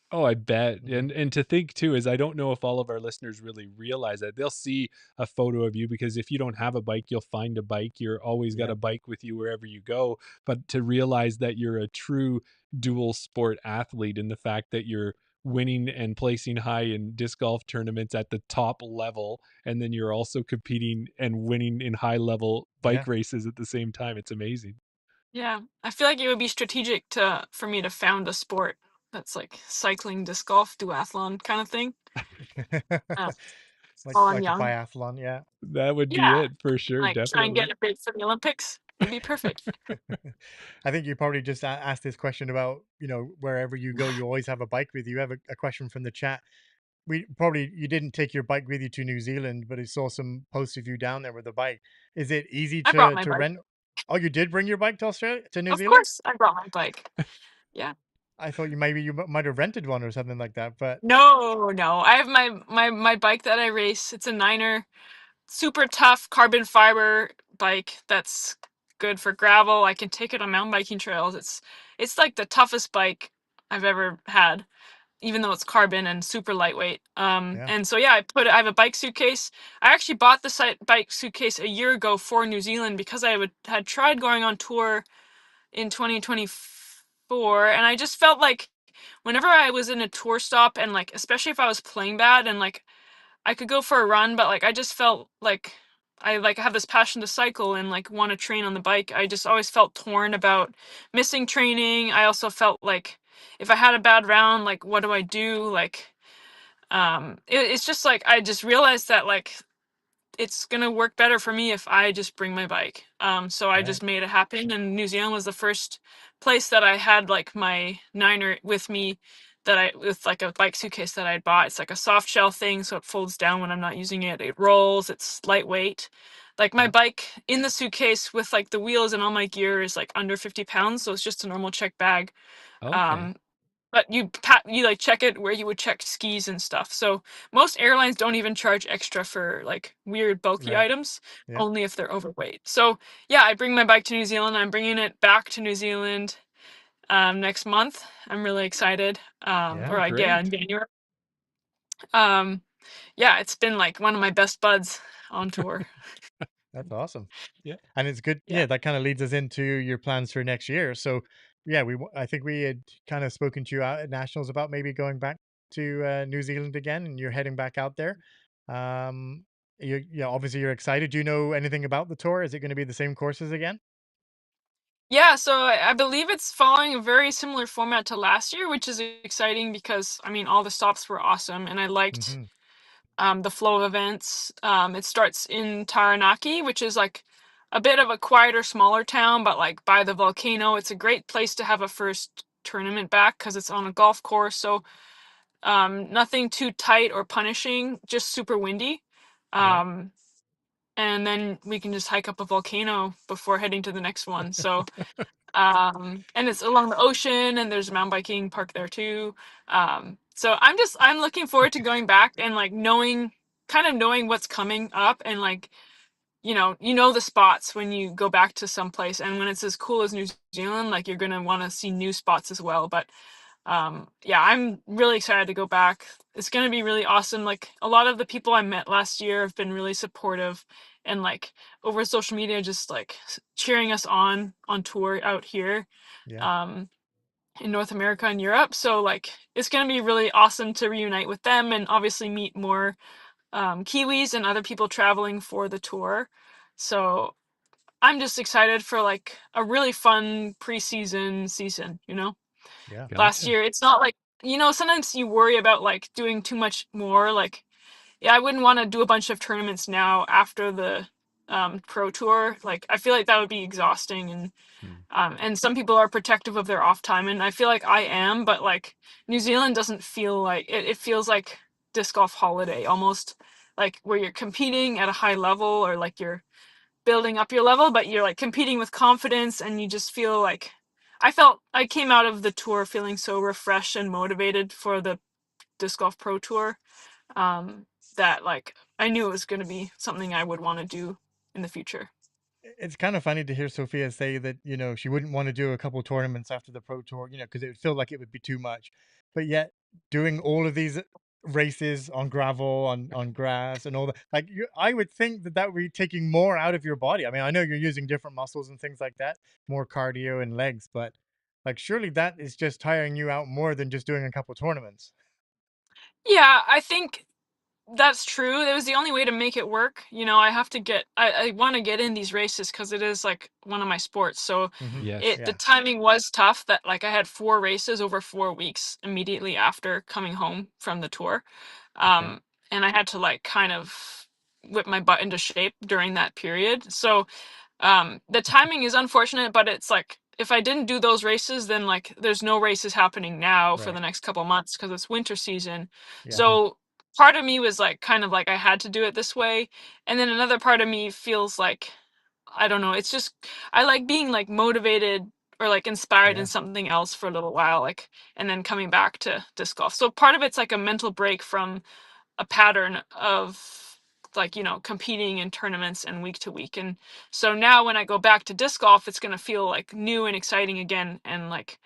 Oh, I bet. Mhm. And to think too is I don't know if all of our listeners really realize that. They'll see a photo of you because if you don't have a bike, you'll find a bike. You're always got Yeah. a bike with you wherever you go. But to realize that you're a true dual sport athlete and the fact that you're winning and placing high in disc golf tournaments at the top level, and then you're also competing and winning in high level Yeah. bike races at the same time. It's amazing. Yeah, I feel like it would be strategic for me to found a sport that's like cycling, disc golf, duathlon kind of thing. Uh, Like while I'm like a young. biathlon, yeah. That would be Yeah, it for sure, like try and definitely. get a bid for the Olympics would be perfect. I think you probably just asked this question about, wherever you go, you always have a bike with you. You have a question from the chat. You didn't take your bike with you to New Zealand, but I saw some posts of you down there with a bike. Is it easy I brought to my to bike. rent? Oh, you did bring your bike to Australia, to New Of Zealand? course, I brought my bike. Yeah. I thought you might have rented one or something like that, but No, no. I have my bike that I race. It's a Niner, super tough carbon fiber bike that's good for gravel. I can take it on mountain biking trails. It's like the toughest bike I've ever had, even though it's carbon and super lightweight. yeah, And so yeah, I have a bike suitcase. I actually bought the bike suitcase a year ago for New Zealand because had tried going on tour in 2024, and I just felt like whenever I was in a tour stop and like especially if I was playing bad and like I could go for a run, but like I just felt like I like have this passion to cycle and like want to train on the bike. I just always felt torn about missing training. I also felt like if I had a bad round, like what do I do? Like it's just like I just realized that like it's gonna work better for me if I just bring my bike. So I right, just made it happen, and New Zealand was the first place that I had like my Niner with me, with like a bike suitcase that I'd bought. It's like a soft shell thing, so it folds down when I'm not using it. It rolls. It's lightweight. Like my yeah, bike in the suitcase with like the wheels and all my gear is like under 50 pounds, so it's just a normal check bag. Okay. Um, but you like check it where you would check skis and stuff. So most airlines don't even charge extra for like weird bulky right, items, yeah, only if they're overweight. So yeah, I bring my bike to New Zealand. I'm bringing it back to New Zealand next month. I'm really excited. yeah. Or like yeah, in Great. January. Um, yeah, it's been like one of my best buds on tour. That's awesome. Yeah. And it's good. Yeah, Yeah, that kind of leads us into your plans for next year. So, yeah, I think we had kind of spoken to you out at nationals about maybe going back to New Zealand again, and you're heading back out there. Um, obviously you're excited. Do you know anything about the tour? Is it going to be the same courses again? Yeah, so I believe it's following a very similar format to last year, which is exciting because I mean all the stops were awesome and I liked Hmm. the flow of events. It starts in Taranaki, which is like a bit of a quieter, smaller town, but like by the volcano. It's a great place to have a first tournament back because it's on a golf course. So nothing too tight or punishing, just super windy. Yeah. Um, and then we can just hike up a volcano before heading to the next one. So and it's along the ocean and there's a mountain biking park there too. So I'm looking forward to going back and like knowing what's coming up and like you know the spots when you go back to some place, and when it's as cool as New Zealand, like you're gonna want to see new spots as well. But yeah, I'm really excited to go back. It's going to be really awesome. Like a lot of the people I met last year have been really supportive and like over social media just like cheering us on tour out here Yeah. um in North America and Europe. So like it's going to be really awesome to reunite with them and obviously meet more Kiwis and other people traveling for the tour. So I'm just excited for like a really fun preseason season, you know? Yeah. Last Gotcha. year. It's not like sometimes you worry about like doing too much more. Like, yeah, I wouldn't want to do a bunch of tournaments now after the pro tour. Like, I feel like that would be exhausting, Hmm. and some people are protective of their off time, and I feel like I am, but like New Zealand doesn't feel like it. It feels like disc golf holiday almost, like where you're competing at a high level or like you're building up your level, but you're like competing with confidence and you just feel like I came out of the tour feeling so refreshed and motivated for the disc golf pro tour um, that like I knew it was going to be something I would want to do in the future. It's kind of funny to hear Sophia say that, she wouldn't want to do a couple tournaments after the pro tour, because it would feel like it would be too much. But yet, doing all of these races on gravel, on grass, and all that, like, I would think that that would be taking more out of your body. I mean, I know you're using different muscles and things like that, more cardio and legs, but like, surely that is just tiring you out more than just doing a couple tournaments. Yeah, I think that's true. That was the only way to make it work. I have to I want to get in these races because it is like one of my sports. So Hmm. Yes. the Yeah. timing was tough that like I had 4 races over 4 weeks immediately after coming home from the tour. Okay. Um, and I had to like kind of whip my butt into shape during that period. So the timing is unfortunate, but it's like if I didn't do those races, then like there's no races happening now for the Right. next couple months because it's winter season. Yeah. So part of me was like kind of like I had to do it this way, and then another part of me feels like I don't know. It's just I like being like motivated or like inspired in Yeah. something else for a little while, like, and then coming back to disc golf. So part of it's like a mental break from a pattern of like competing in tournaments and week to week, and so now when I go back to disc golf it's going to feel like new and exciting again, and like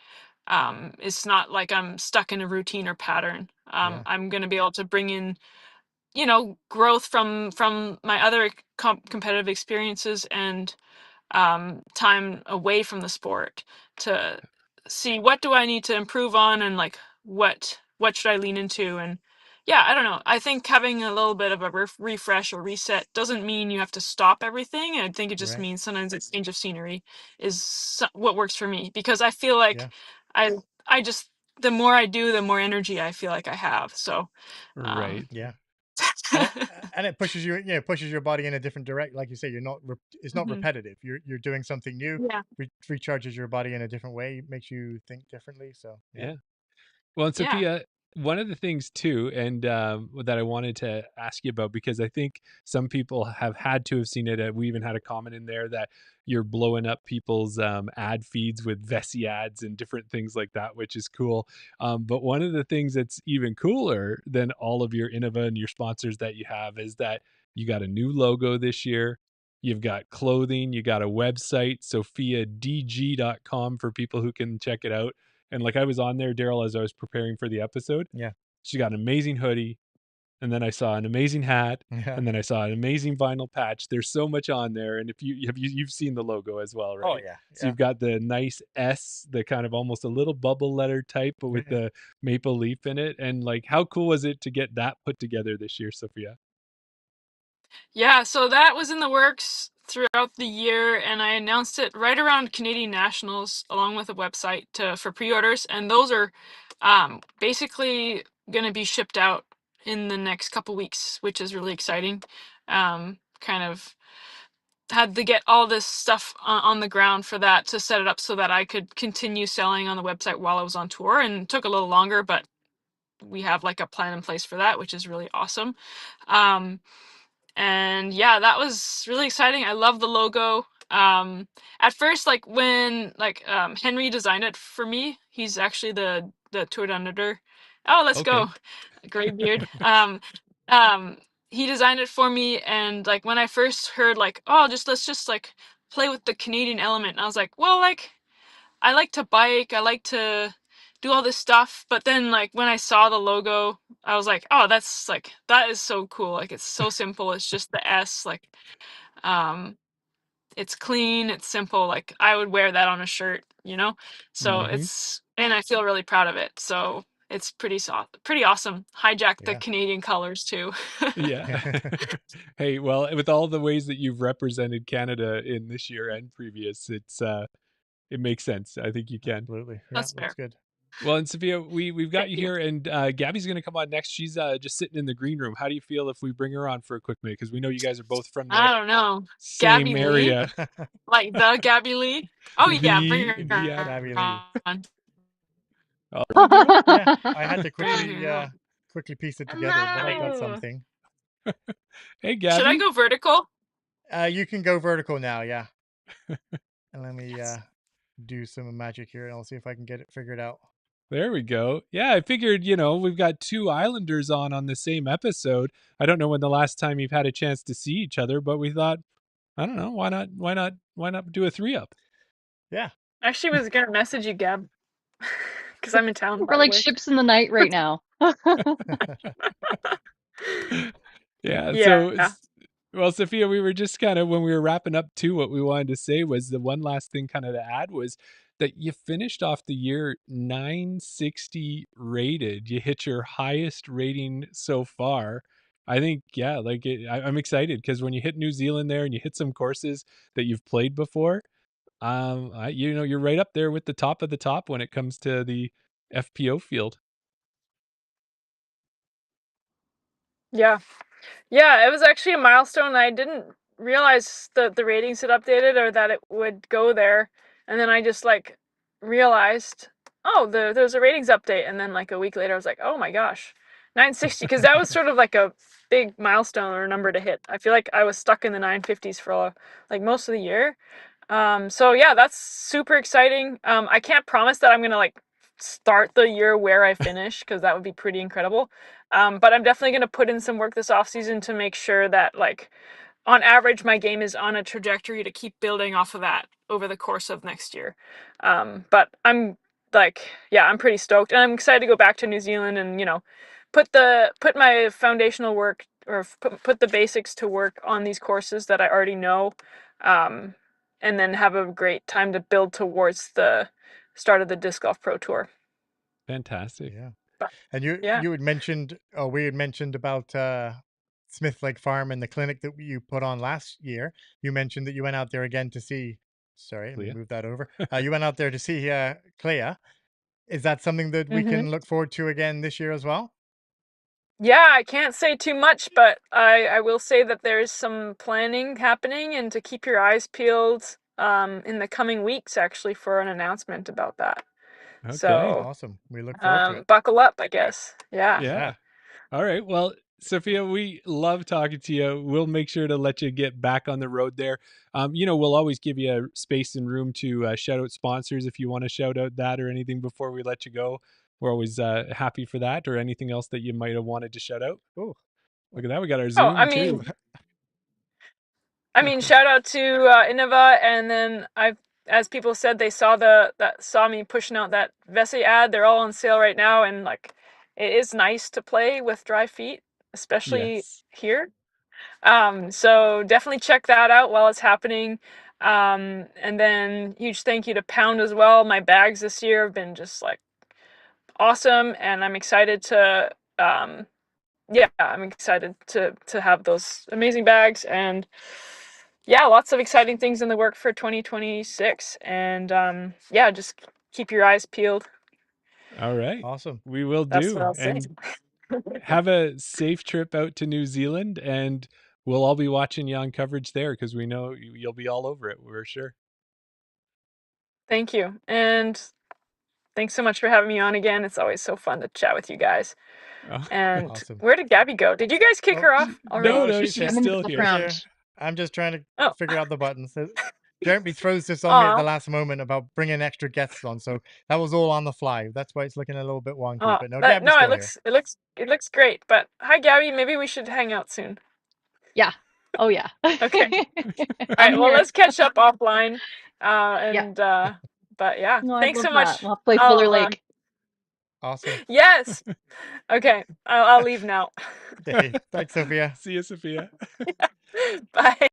it's not like I'm stuck in a routine or pattern. Yeah. I'm going to be able to bring in growth from my other competitive experiences and time away from the sport to see what do I need to improve on, and like what should I lean into. And yeah, I don't know. I think having a little bit of a refresh or reset doesn't mean you have to stop everything. I think it just Right. means sometimes a change of scenery is what works for me, because I feel like Yeah. I I just the more I do, the more energy I feel like I have. So um Right. Yeah. and it and it pushes you, pushes your body in a different direct, like you say, you're not it's not mhm. repetitive, you're doing something new, Yeah. recharges your body in a different way, makes you think differently, so yeah. Yeah. Well, and Yeah. Sophia, one of the things too, and that I wanted to ask you about, because I think some people have had to have seen it. We even had a comment in there that you're blowing up people's ad feeds with Vessi ads and different things like that, which is cool. But one of the things that's even cooler than all of your Innova and your sponsors that you have is that you got a new logo this year. You've got clothing, you got a website, sophiadg.com, for people who can check it out. And like I was on there, Daryl, as I was preparing for the episode. Yeah. She got an amazing hoodie, and then I saw an amazing hat, Yeah. and then I saw an amazing vinyl patch. There's so much on there, and if you've seen the logo as well, Oh right? yeah. So Yeah. you've got the nice S, the kind of almost a little bubble letter type, but with Yeah. the maple leaf in it. And like, how cool was it to get that put together this year, Sophia? Yeah, so that was in the works throughout the year, and I announced it right around Canadian Nationals along with a website for pre-orders, and those are basically going to be shipped out in the next couple weeks, which is really exciting. Kind of had to get all this stuff on the ground for that to set it up so that I could continue selling on the website while I was on tour, and it took a little longer, but we have like a plan in place for that, which is really awesome. And yeah, that was really exciting. I love the logo. At first, like when Henry designed it for me, he's actually the tour editor. Oh, let's Okay. go. Gray beard. Um, he designed it for me, and like when I first heard like, oh, let's just like play with the Canadian element, and I was like, well, like I like to bike, I like to do all this stuff, but then like when I saw the logo, I was like, oh, that is so cool. Like it's so simple. It's just the S, like um it's clean, it's simple. Like I would wear that on a shirt, you know? So Mhm. and I feel really proud of it. So it's pretty awesome. Hijack the Yeah. Canadian colors too. Yeah. Hey, well, with all the ways that you've represented Canada in this year and previous, it makes sense. I think you can. Absolutely. Yeah, That's looks fair. good. Well, and Sophia, we've got Thank you you. here, and Gabby's going to come on next. She's just sitting in the green room. How do you feel if we bring her on for a quick minute? Because we know you guys are both from the I don't know. same Gabby Lee? area. Like the Gabby Lee? Oh yeah, bring The her yeah. Gabby Lee. on. Oh, with you? Yeah, I had to Bring quickly her on. quickly piece it together, but I got Right. something. Hey, Should I Gabby. go vertical? You can go vertical now, yeah. And let me Yes. do some magic here, and I'll see if I can get it figured out. There we go. Yeah, I figured, we've got two Islanders on the same episode. I don't know when the last time you've had a chance to see each other, but we thought, I don't know, why not do a 3-up? Yeah. Actually was gonna message you, Gab. Because I'm in town, by We're the like way. ships in the night right now. Yeah, so Yeah. well, Sophia, we were just kind of when we were wrapping up too, what we wanted to say was the one last thing kind of to add was that you finished off the year 960 rated. You hit your highest rating so far. I think, yeah, like I'm excited because when you hit New Zealand there and you hit some courses that you've played before, you're right up there with the top of the top when it comes to the FPO field. Yeah. Yeah, it was actually a milestone. I didn't realize that the ratings had updated or that it would go there. And then I just like realized, oh, there's a ratings update. And then like a week later, I was like, oh my gosh, 960. Because that was sort of like a big milestone or number to hit. I feel like I was stuck in the 950s for like most of the year. So yeah, that's super exciting. I can't promise that I'm gonna like start the year where I finish because that would be pretty incredible. But I'm definitely gonna put in some work this off season to make sure that like on average my game is on a trajectory to keep building off of that over the course of next year. But I'm like, yeah, I'm pretty stoked, and I'm excited to go back to New Zealand and put my foundational work or put the basics to work on these courses that I already know. Um, and then have a great time to build towards the start of the Disc Golf Pro Tour. Fantastic. Yeah. But, And yeah. you had mentioned, we had mentioned about Smith Lake Farm and the clinic that you put on last year. You mentioned that you went out there again to see. Sorry, let me Clea. move that over. You went out there to see Clea. Is that something that we Mm-hmm. can look forward to again this year as well? Yeah, I can't say too much, but I will say that there is some planning happening and to keep your eyes peeled in the coming weeks actually for an announcement about that. Okay. So Awesome. We look forward to it. buckle up, I guess. Yeah. Yeah. All right. Well, Sophia, we love talking to you. We'll make sure to let you get back on the road there. We'll always give you a space and room to shout out sponsors if you want to shout out that or anything before we let you go. We're always happy for that or anything else that you might have wanted to shout out. Oh, Look at that. We got our Oh, Zoom too. I mean, shout out to Innova, and then as people said, they saw me pushing out that Vessi ad. They're all on sale right now, and like, it is nice to play with dry feet, especially Yes. here. So definitely check that out while it's happening. And then huge thank you to Pound as well. My bags this year have been just like awesome, and I'm excited to I'm excited to have those amazing bags, and yeah, lots of exciting things in the work for 2026, and yeah, just keep your eyes peeled. All right. Awesome. We will That's what do. I'll say. And have a safe trip out to New Zealand, and we'll all be watching you on coverage there because we know you'll be all over it. We're sure. Thank you, and thanks so much for having me on again. It's always so fun to chat with you guys. Oh, And Awesome. where did Gabby go? Did you guys kick Oh, her off already? no, no, no, she's she's here. I'm in the still here. She's here. background. I'm just trying to Oh, figure out the buttons. Jeremy throws this on me at the aw. last moment about bringing extra guests on, so that was all on the fly. That's why it's looking a little bit wonky. But no, That Gabby's no, still here. it looks great. But hi, Gabby. Maybe we should hang out soon. Yeah. Oh yeah. Okay. All I'm right. Well, here. let's catch up offline. Yeah. But yeah, No, I'd thanks love so that. much. We'll play Fuller I'll Lake. Awesome. yes. Okay. I'll leave now. Okay. Thanks, Sophia. See you, Sophia. Bye.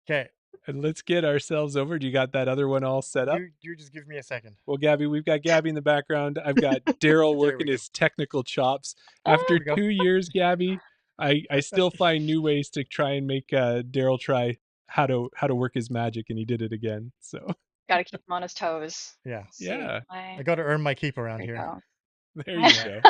Okay. And let's get ourselves over. Do you got that other one all set up? You just give me a second. Well, Gabby, we've got Gabby in the background. I've got Daryl working go. his technical chops. Ah. After There we go. 2 years, Gabby, I still find new ways to try and make Daryl try how to work his magic, and he did it again. So Got to keep him on his toes. Yeah. Let's see. yeah, I got to earn my keep around There you here. go. there you go.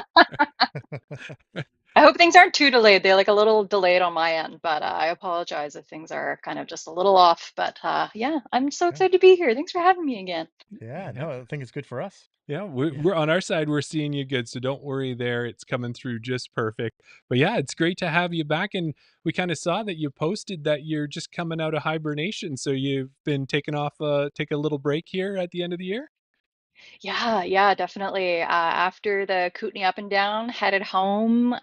I hope things aren't too delayed. They're like a little delayed on my end, but I apologize if things are kind of just a little off. But yeah, I'm so excited to be here. Thanks for having me again. Yeah, no, I think it's good for us. Yeah, we're on our side. We're seeing you good, so don't worry there. It's coming through just perfect. But yeah, it's great to have you back. And we kind of saw that you posted that you're just coming out of hibernation, so you've been taking off, take a little break here at the end of the year. Yeah, definitely. After the Kootenai up and down, headed home.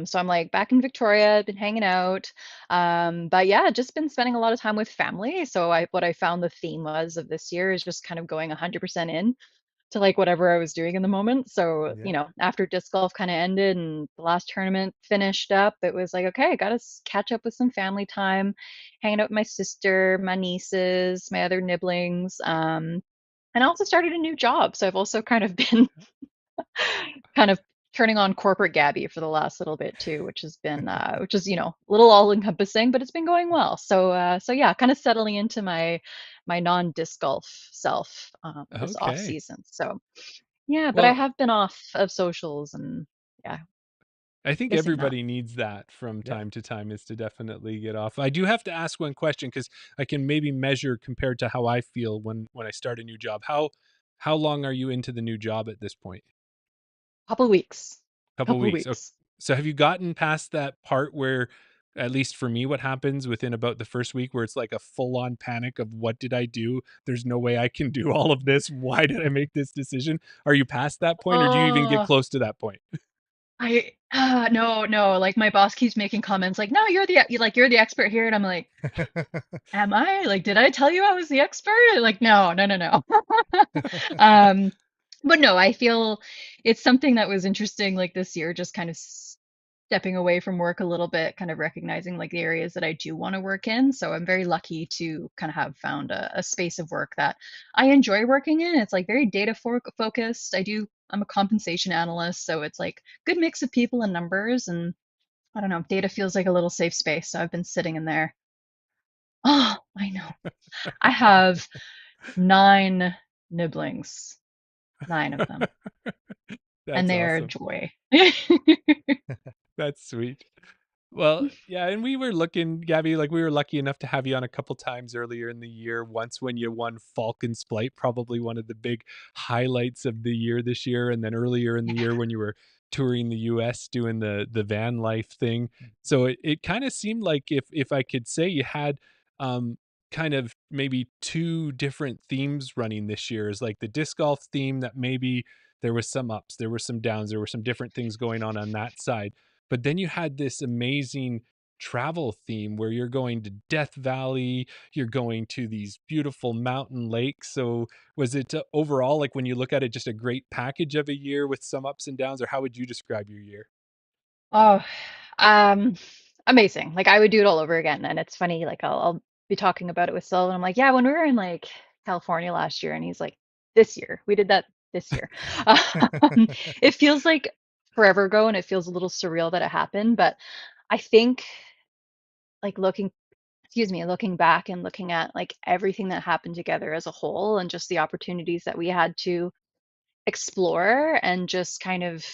So I'm like back in Victoria, been hanging out. But yeah, just been spending a lot of time with family. So what I found the theme was of this year is just kind of going 100% in to like whatever I was doing in the moment. So, Yeah. after disc golf kind of ended and the last tournament finished up, it was like, okay, I got to catch up with some family time, hanging out with my sister, my nieces, my other nibblings. And I also started a new job. So I've also kind of been kind of turning on corporate Gabby for the last little bit too, which has been which is, a little all encompassing, but it's been going well. So yeah, kind of settling into my non-disc golf self this off Okay. season. So yeah, but I Well, have been off of socials and yeah, I think missing that. everybody needs that from Yeah. time to time, is to definitely get off. I do have to ask one question because I can maybe measure compared to how I feel when I start a new job. How long are you into the new job at this point? Couple weeks. Couple Couple weeks. weeks. So have you gotten past that part where, at least for me, what happens within about the first week where it's like a full on panic of what did I do? There's no way I can do all of this. Why did I make this decision? Are you past that point, or do you even get Oh, close to that point? no, like my boss keeps making comments like, no, you're the expert here. And I'm like, am I? Like, did I tell you I was the expert? Like, no. Um, but no, I feel it's something that was interesting like this year, just kind of stepping away from work a little bit, kind of recognizing like the areas that I do want to work in. So I'm very lucky to kind of have found a space of work that I enjoy working in. It's like very focused. I'm a compensation analyst, so it's like good mix of people and numbers, and I don't know, data feels like a little safe space. So I've been sitting in there. Oh, I know. I have 9 nibblings, 9 of them, and That's they are a awesome. joy. That's sweet. Well, yeah, and we were looking, Gabby, like we were lucky enough to have you on a couple times earlier in the year. Once when you won Falcon's Flight, probably one of the big highlights of the year this year, and then earlier in the year when you were touring the US doing the van life thing. So it kind of seemed like, if I could say, you had um kind of maybe two different themes running this year, is like the disc golf theme that maybe there was some ups, there were some downs, there were some different things going on that side. But then you had this amazing travel theme where you're going to Death Valley, you're going to these beautiful mountain lakes. So was it overall, like when you look at it, just a great package of a year with some ups and downs, or how would you describe your year? Oh, um, amazing. Like I would do it all over again. And it's funny, like I'll be talking about it with Sil, and I'm like, yeah, when we were in like California last year, and he's like, this year, we did that this year. It feels like forever ago, and it feels a little surreal that it happened. But I think like looking excuse me, looking back and looking at like everything that happened together as a whole and just the opportunities that we had to explore and just kind of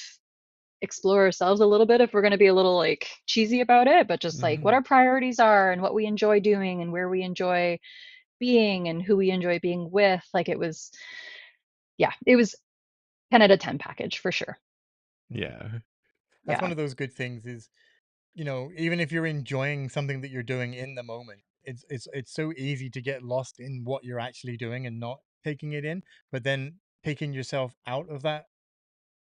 explore ourselves a little bit if we're going to be a little like cheesy about it, but just like what Mhm. our priorities are and what we enjoy doing and where we enjoy being and who we enjoy being with. Like it was, yeah, it was 10 out of 10 package for sure. Yeah. That's Yeah. one of those good things is, even if you're enjoying something that you're doing in the moment, it's so easy to get lost in what you're actually doing and not taking it in. But then taking yourself out of that,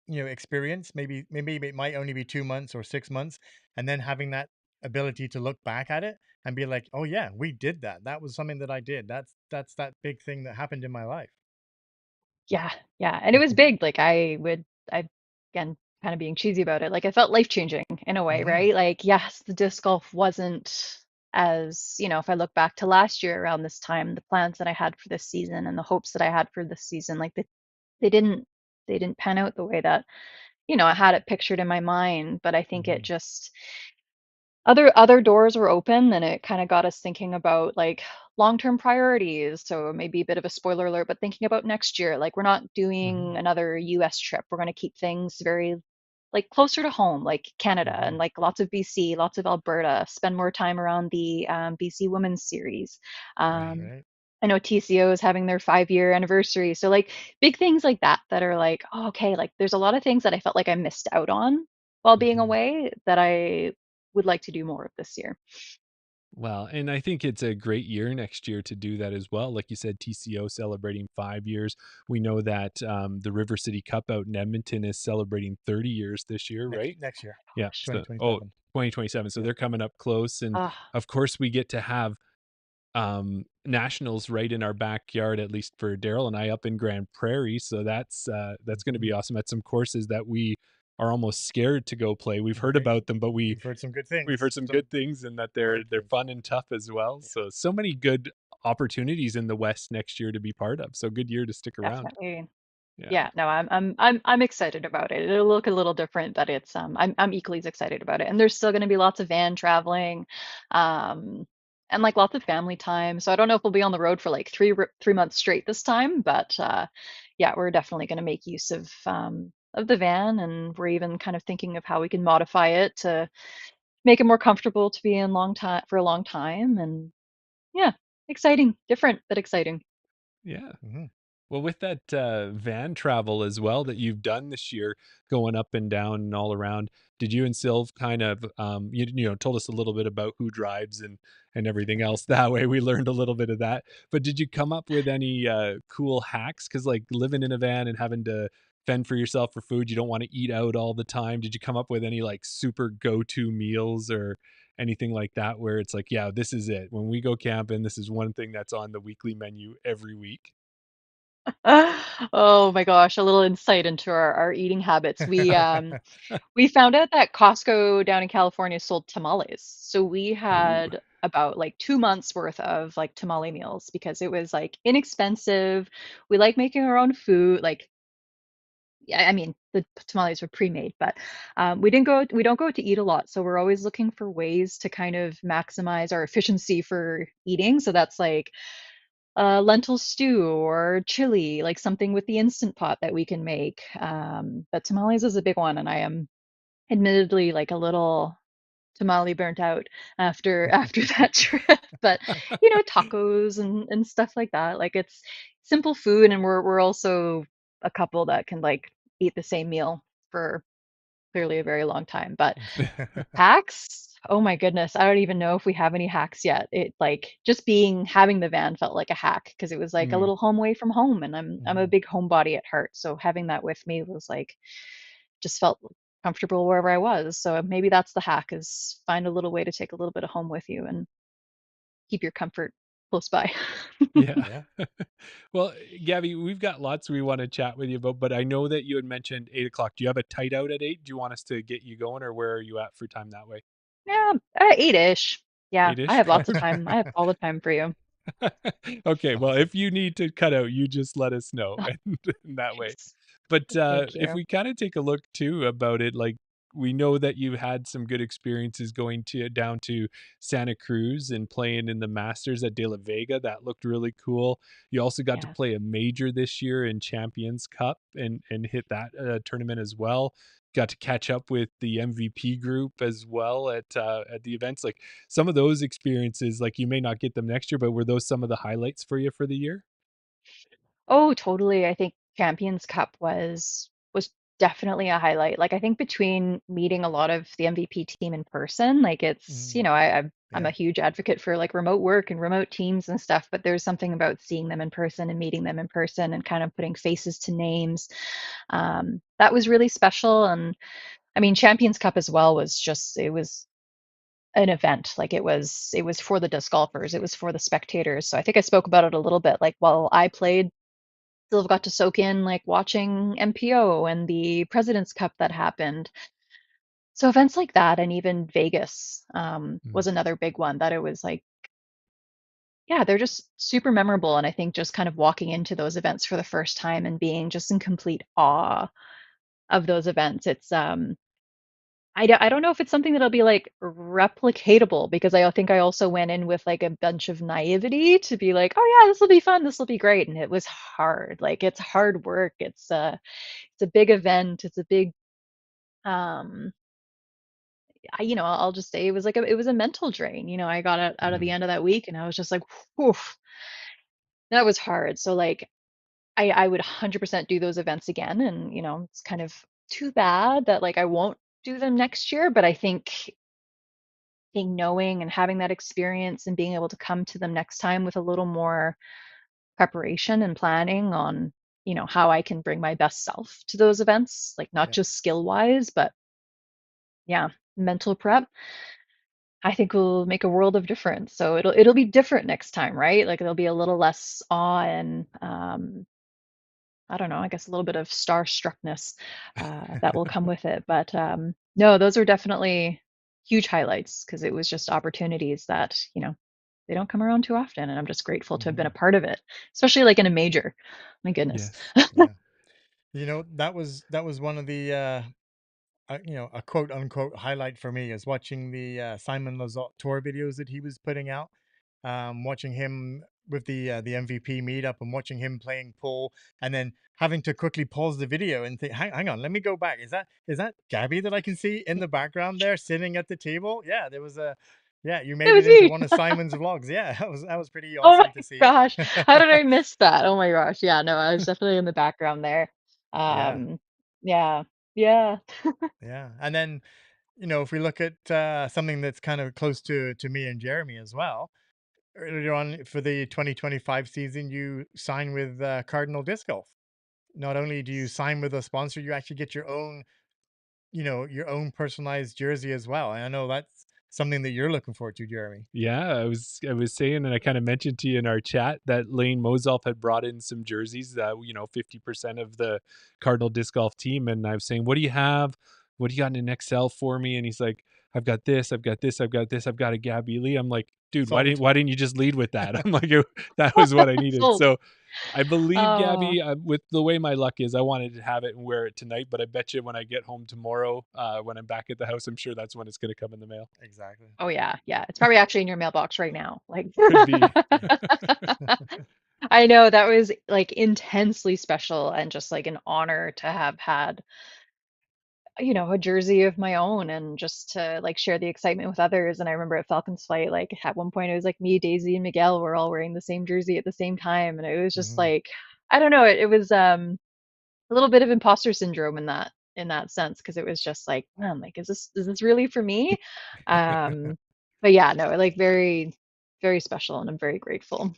experience, maybe it might only be 2 months or 6 months, and then having that ability to look back at it and be like, oh yeah, we did that. That was something that I did. That's that big thing that happened in my life. Yeah. Yeah. And it was big. Like I, again, kind of being cheesy about it, like I felt life changing in a way, Hmm. right? Like, yes, the disc golf wasn't as, if I look back to last year around this time, the plans that I had for this season and the hopes that I had for this season, like they didn't, they didn't pan out the way that, I had it pictured in my mind. But I think it Hmm. just, other doors were open and it kind of got us thinking about like long-term priorities. So maybe a bit of a spoiler alert, but thinking about next year, like we're not Hmm. doing another US trip. We're going to keep things very like closer to home, like Canada Hmm. and like lots of BC, lots of Alberta, spend more time around the BC Women's Series. Right, Um, right. I know TCO is having their 5-year anniversary. So like big things like that are like, oh, okay, like there's a lot of things that I felt like I missed out on while being Hmm. away that I would like to do more of this year. Well, and I think it's a great year next year to do that as well. Like you said, TCO celebrating 5 years. We know that the River City Cup out in Edmonton is celebrating 30 years this year, next right? next year, Yeah. Gosh. So, 2027. 2027. So Yeah. they're coming up close. And Ah, of course, we get to have nationals right in our backyard, at least for Daryl and I up in Grand Prairie. So that's going to Hmm. be awesome at some courses that we are almost scared to go play. We've heard Right. about them, but We've heard some good we've things, heard some some good things and that great they're things. fun and tough as well. Yeah. So many good opportunities in the West next year to be part of. So good year to stick around. definitely. Yeah. Yeah, no, I'm excited about it. It'll look a little different, but it's I'm equally as excited about it. And there's still going to be lots of van traveling, um, and like lots of family time. So I don't know if we'll be on the road for like 3 months straight this time, but yeah, we're definitely going to make use of the van, and we're even kind of thinking of how we can modify it to make it more comfortable to be in long time for a long time. And yeah, exciting, different but exciting. Yeah. Hmm. Well, with that van travel as well that you've done this year, going up and down and all around, did you and Sylv kind of told us a little bit about who drives and everything else? That way, we learned a little bit of that. But did you come up with any cool hacks? Because like living in a van and having to fend for yourself for food, you don't want to eat out all the time. Did you come up with any like super go-to meals or anything like that where it's like, yeah, this is it. When we go camping, this is one thing that's on the weekly menu every week. Oh my gosh, a little insight into our eating habits. We found out that Costco down in California sold tamales. So we Ooh. had about like 2 months worth of like tamale meals because it was like inexpensive. We like making our own food. Like, yeah, I mean, the tamales were pre-made, but we don't go to eat a lot. So we're always looking for ways to kind of maximize our efficiency for eating. So that's like lentil stew or chili, like something with the instant pot that we can make. But tamales is a big one, and I am admittedly like a little tamale burnt out after that trip. But tacos and stuff like that. Like it's simple food, and we're also a couple that can like eat the same meal for clearly a very long time. But hacks? Oh my goodness. I don't even know if we have any hacks yet. It like just having the van felt like a hack because it was like a Mm, little home away from home, and I'm a Hmm. big homebody at heart. So having that with me was like just felt comfortable wherever I was. So maybe that's the hack, is find a little way to take a little bit of home with you and keep your comfort close by. yeah. Yeah. Well, Gabby, we've got lots we want to chat with you about, but I know that you had mentioned 8 o'clock. Do you have a tight out at 8? Do you want us to get you going, or where are you at for time that way? Yeah, 8-ish. Yeah, I 8-ish? have lots of time. I have all the time for you. Okay, well, Awesome. if you need to cut out, you just let us know Oh, and in that way. thanks. But Thank if you. we kind of take a look too about it, like we know that you had some good experiences going to down to Santa Cruz and playing in the Masters at De La Vega. That looked really cool. You also got to Yeah. play a major this year in Champions Cup and hit that tournament as well. Got to catch up with the MVP group as well at the events. Like some of those experiences, like you may not get them next year, but were those some of the highlights for you for the year? Oh, totally. I think Champions Cup was definitely a highlight. Like I think between meeting a lot of the MVP team in person, like it's, Mm, I'm a yeah, huge advocate for like remote work and remote teams and stuff, but there's something about seeing them in person and meeting them in person and kind of putting faces to names. That was really special. And I mean, Champions Cup as well was just it was an event. Like it was for the disc golfers, it was for the spectators. So I think I spoke about it a little bit. Like while I played, still got to soak in like watching MPO and the President's Cup that happened. So events like that, and even Vegas Mm, was another big one that it was like, yeah, they're just super memorable. And I think just kind of walking into those events for the first time and being just in complete awe of those events, I don't know if it's something that'll be like replicatable, because I think I also went in with like a bunch of naivety to be like, oh yeah, this will be fun, this will be great, and it was hard. Like it's hard work. It's a big event. It's a big um I'll just say it was a mental drain. I got out of the mhm. end of that week and I was just like, whew, that was hard. So like I would 100% do those events again, and it's kind of too bad that like I won't do them next year, but I think knowing and having that experience and being able to come to them next time with a little more preparation and planning on, how I can bring my best self to those events, like not yeah, just skill wise, but yeah, mental prep, I think will make a world of difference. So it'll be different next time, right? Like there'll be a little less awe and I don't know, I guess a little bit of starstruckness that will come with it. But no, those are definitely huge highlights because it was just opportunities that, they don't come around too often. And I'm just grateful to have been a mhm, part of it, especially like in a major. My goodness. Yes. yeah. That was one of the a quote unquote highlight for me is watching the Simon Lizotte tour videos that he was putting out. Watching him with the MVP meetup and watching him playing pool, and then having to quickly pause the video and think, hang on, let me go back. Is that Gabby that I can see in the background there sitting at the table? Yeah, there was a yeah, you It made was it into me. one of Simon's vlogs. Yeah, that was pretty Oh my awesome to see. gosh. How did I miss that? Oh my gosh. Yeah, no, I was definitely in the background there. Yeah, Um, yeah. Yeah. yeah. And then if we look at something that's kind of close to me and Jeremy as well, earlier on for the 2025 season, you sign with Cardinal Disc Golf. Not only do you sign with a sponsor, you actually get your own personalized jersey as well. And I know that's something that you're looking forward to, Jeremy. Yeah, I was saying, and I kind of mentioned to you in our chat that Lane Mozoff had brought in some jerseys that 50% of the Cardinal disc golf team, and I was saying, "What do you have? What do you got in an Excel for me?" And he's like, "I've got this, I've got this, I've got this, I've got a Gabby Lee." I'm like, "Dude, why didn't Sold. why didn't you just lead with that?" I'm like, that was what I needed. Sold. So I believe Oh, Gabby, with the way my luck is, I wanted to have it and wear it tonight, but I bet you when I get home tomorrow, when I'm back at the house, I'm sure that's when it's going to come in the mail. Exactly. oh yeah, yeah. It's probably actually in your mailbox right now. Like Could be. I know that was like intensely special and just like an honor to have had, a jersey of my own and just to like share the excitement with others. And I remember at Falcons Flight, like at one point it was like me, Daisy, and Miguel were all wearing the same jersey at the same time. And it was just Hmm. like, I don't know, it was a little bit of imposter syndrome in that sense, because it was just like, man, like is this really for me? Um, but yeah, no, like very, very special, and I'm very grateful.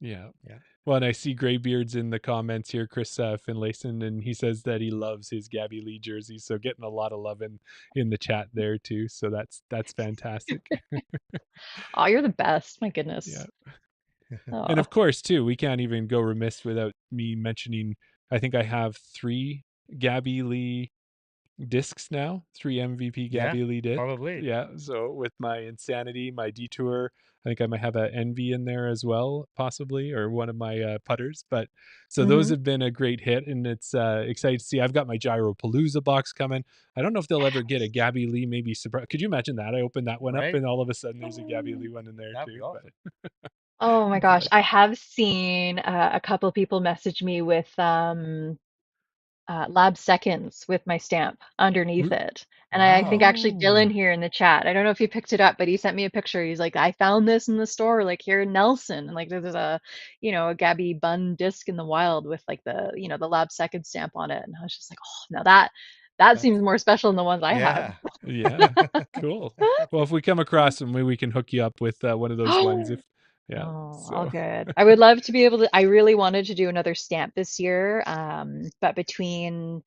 Yeah. Yeah. Well, and I see Graybeards in the comments here, Chris Finlayson, and he says that he loves his Gabby Lee jersey. So getting a lot of love in the chat there too. So that's fantastic. Oh, you're the best. My Yeah. goodness. And Oh, of course, too, we can't even go remiss without me mentioning, I think I have three Gabby Lee discs now. 3 MVP Yeah, Gabby Lee discs. probably. Yeah. So with my Insanity, my Detour, I think I might have a Envy in there as well, possibly, or one of my putters. But so those Hmm. have been a great hit, and it's exciting to see. I've got my Gyropalooza box coming. I don't know if they'll ever get a Gabby Lee, maybe surprise. Could you imagine that? I opened that one up, Right? and all of a sudden there's a Gabby Lee one in there That'd be too. awesome. Oh my gosh, But I have seen a couple people message me with lab seconds with my stamp underneath Ooh, it. And I think Wow. actually Dylan oh, here in the chat, I don't know if he picked it up, but he sent me a picture. He's like, I found this in the store, like here in Nelson. And like there's a, a Gabby Bun disc in the wild with like the lab second stamp on it. And I was just like, oh, now that That's seems more special than the ones I have. yeah. yeah, cool. Well, if we come across them, maybe we can hook you up with one of those ones. If yeah, Oh, all so good. I would love to be able to, I really wanted to do another stamp this year. But between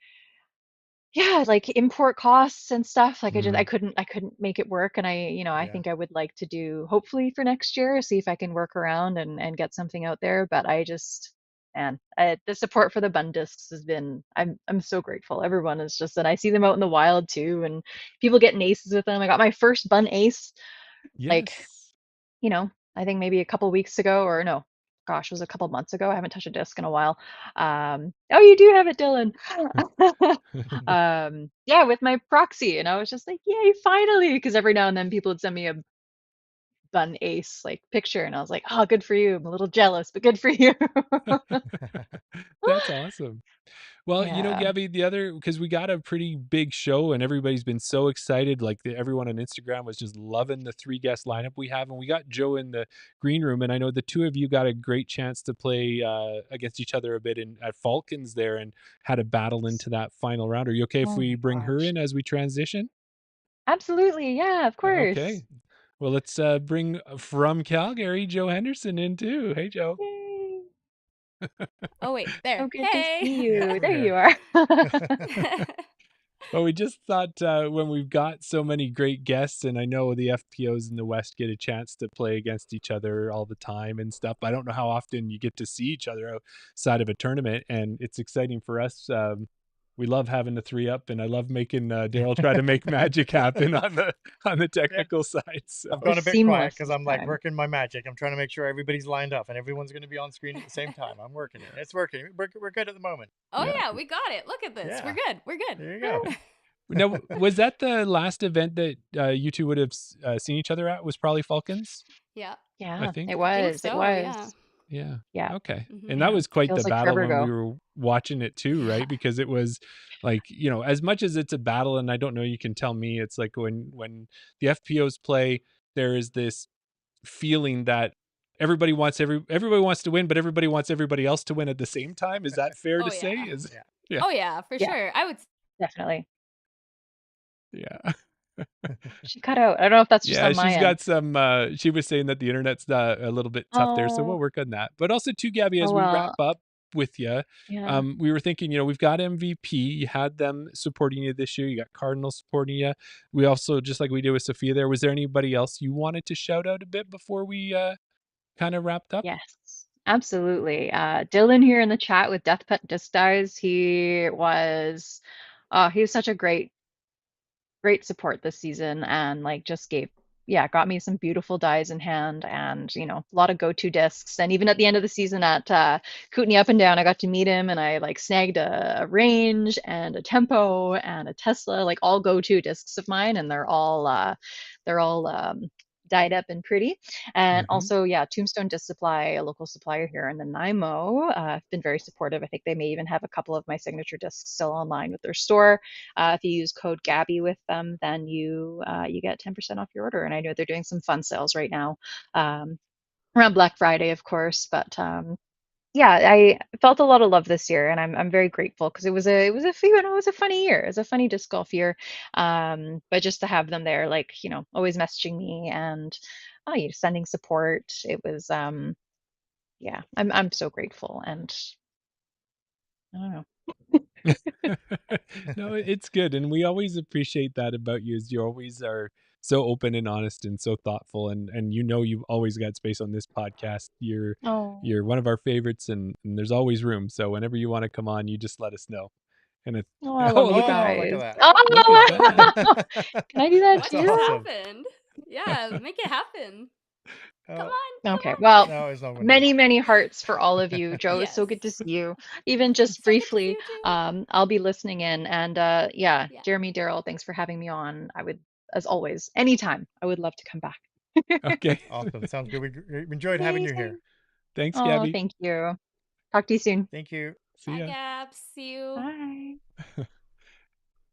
yeah, like import costs and stuff, like I mm, couldn't make it work. And I Yeah. think I would like to do hopefully for next year, see if I can work around and get something out there. But the support for the bun discs has been, I'm so grateful. Everyone is just, and I see them out in the wild too, and people getting aces with them. I got my first bun ace, like, yes. I think maybe a couple weeks ago, or no, gosh, it was a couple months ago. I haven't touched a disc in a while. Oh, you do have it, Dylan. Yeah, with my proxy, and I was just like, yay, finally! Because every now and then people would send me a bun ace like picture, and I was like, oh, good for you. I'm a little jealous, but good for you. That's awesome. Well, Yeah. Gabby, the other because we got a pretty big show and everybody's been so excited. Like everyone on Instagram was just loving the 3 guest lineup we have, and we got Joe in the green room, and I know the two of you got a great chance to play against each other a bit at Falcons there, and had a battle into that final round. Are you okay if Oh we my bring her gosh. in as we transition? Absolutely. Yeah, of course. Okay. Well, let's bring from Calgary Joe Henderson in too. Hey, Joe. Yay. Oh, wait, So there. good to Hey. see Yep, you. we're There here. you are. Well, we just thought when we've got so many great guests, and I know the FPOs in the West get a chance to play against each other all the time and stuff. I don't know how often you get to see each other outside of a tournament, and it's exciting for us. We love having the 3 up, and I love making Daryl try to make magic happen on the Yeah. technical side. So I've It was gone a bit quiet seamless because this I'm like time. working my magic. I'm trying to make sure everybody's lined up and everyone's going to be on screen at the same time. I'm working it. It's working. We're good at the moment. Oh, yeah. yeah, we got it. Look at this. We're Yeah. good. We're good. There you go. Now, was that the last event that you two would have seen each other at? Was probably Falcons, Yeah, I Yeah, it think. I think was. It so. Yeah. was. Yeah. Yeah. Okay. And that Hmm. Yeah. was quite the Feels like battle forever when we ago. were watching it too, Yeah. right? Because it was like, as much as it's a battle, and I don't know, you can tell me, it's like when the FPOs play, there is this feeling that everybody wants to win, but everybody wants everybody else to win at the same time. Is that fair Oh, to say? yeah. Is Yeah. yeah. Oh, yeah, for Yeah, sure. I would. definitely. Yeah. She cut out. I don't know if that's just Yeah, on my she's end. got some she was saying that the internet's a little bit tough there, so we'll Oh, work on that. But also too, Gabby, oh as we wrap well. up with you, Yeah. we were thinking, we've got MVP, you had them supporting you this year, you got Cardinal supporting you. We also, just like we did with Sophia there, was there anybody else you wanted to shout out a bit before we kind of wrapped up? Yes. Absolutely. Dylan here in the chat with Death Pet Disc Dies. He was such a great support this season, and like just got me some beautiful dies in hand, and a lot of go-to discs. And even at the end of the season at Kootenai Up and Down, I got to meet him, and I like snagged a range and a tempo and a Tesla, like all go-to discs of mine, and they're all dyed up and pretty. And Mhm. also, yeah, Tombstone Disc Supply, a local supplier here in Nanaimo, have been very supportive. I think they may even have a couple of my signature discs still online with their store. If you use code Gabby with them, then you get 10% off your order. And I know they're doing some fun sales right now, um, around Black Friday, of course. But yeah, I felt a lot of love this year, and I'm very grateful because it was a funny year. It was a funny disc golf year. But just to have them there, like always messaging me and sending support. It was yeah, I'm so grateful, and I don't know. No, it's good, and we always appreciate that about you. Is you always are so open and honest and so thoughtful, and you've always got space on this podcast. You're Oh, one of our favorites, and there's always room. So whenever you want to come on, you just let us know. and it's Oh, I love you look Oh, at look guys. at look at that. Oh, can I do that What That's just too? awesome. happened? Yeah, make it happen. Come Oh, on, Okay, come well, no, it's not going to many, work. many hearts for all of you. Joe, it's so Yes. good to see you. Even just So good to see briefly, you too. I'll be listening in. And yeah, Yeah. Jeremy, Daryl, thanks for having me on. I would, as always, anytime, I would love to come back. Okay. Awesome. Sounds good. We enjoyed having you here. Amazing. Thanks, Oh, Gabby. thank you. Talk to you soon. Thank you. See Bye, ya. Gab. See you. Bye.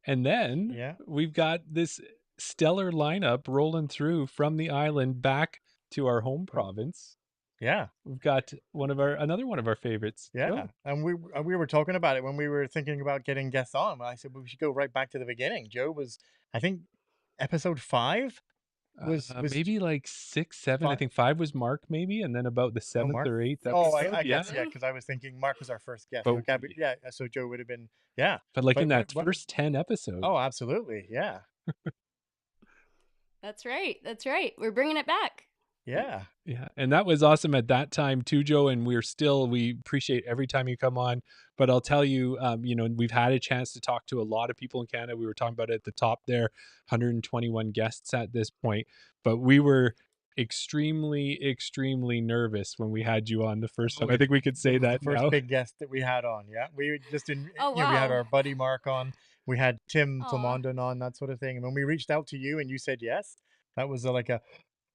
And then Yeah. we've got this stellar lineup rolling through from the island back to our home province. Yeah. We've got another one of our favorites. Yeah. Joe. And we were talking about it when we were thinking about getting guests on. I said, well, we should go right back to the beginning. Joe was, I think, episode 5 was Maybe like 6, 7. I 5. think 5 was Mark, maybe, and then about the Oh, 7th Mark. or 8th Oh, episode. I Yeah, guess, yeah, because I was thinking Mark was our first guest. but So Gabby, yeah, so Joe would have been, yeah. but like in that what? first 10 episodes. Oh, absolutely. Yeah. That's right. That's right. We're bringing it back. Yeah. Yeah, and that was awesome at that time too, Joe. And we appreciate every time you come on. But I'll tell you, we've had a chance to talk to a lot of people in Canada. We were talking about it at the top there, 121 guests at this point. But we were extremely, extremely nervous when we had you on the first time. I think we could say It was that the first now. big guest that we had on. Yeah. We just didn't, Oh, we had wow. our buddy Mark on. We had Tim Aw. Flamondon on, that sort of thing. And when we reached out to you and you said yes, that was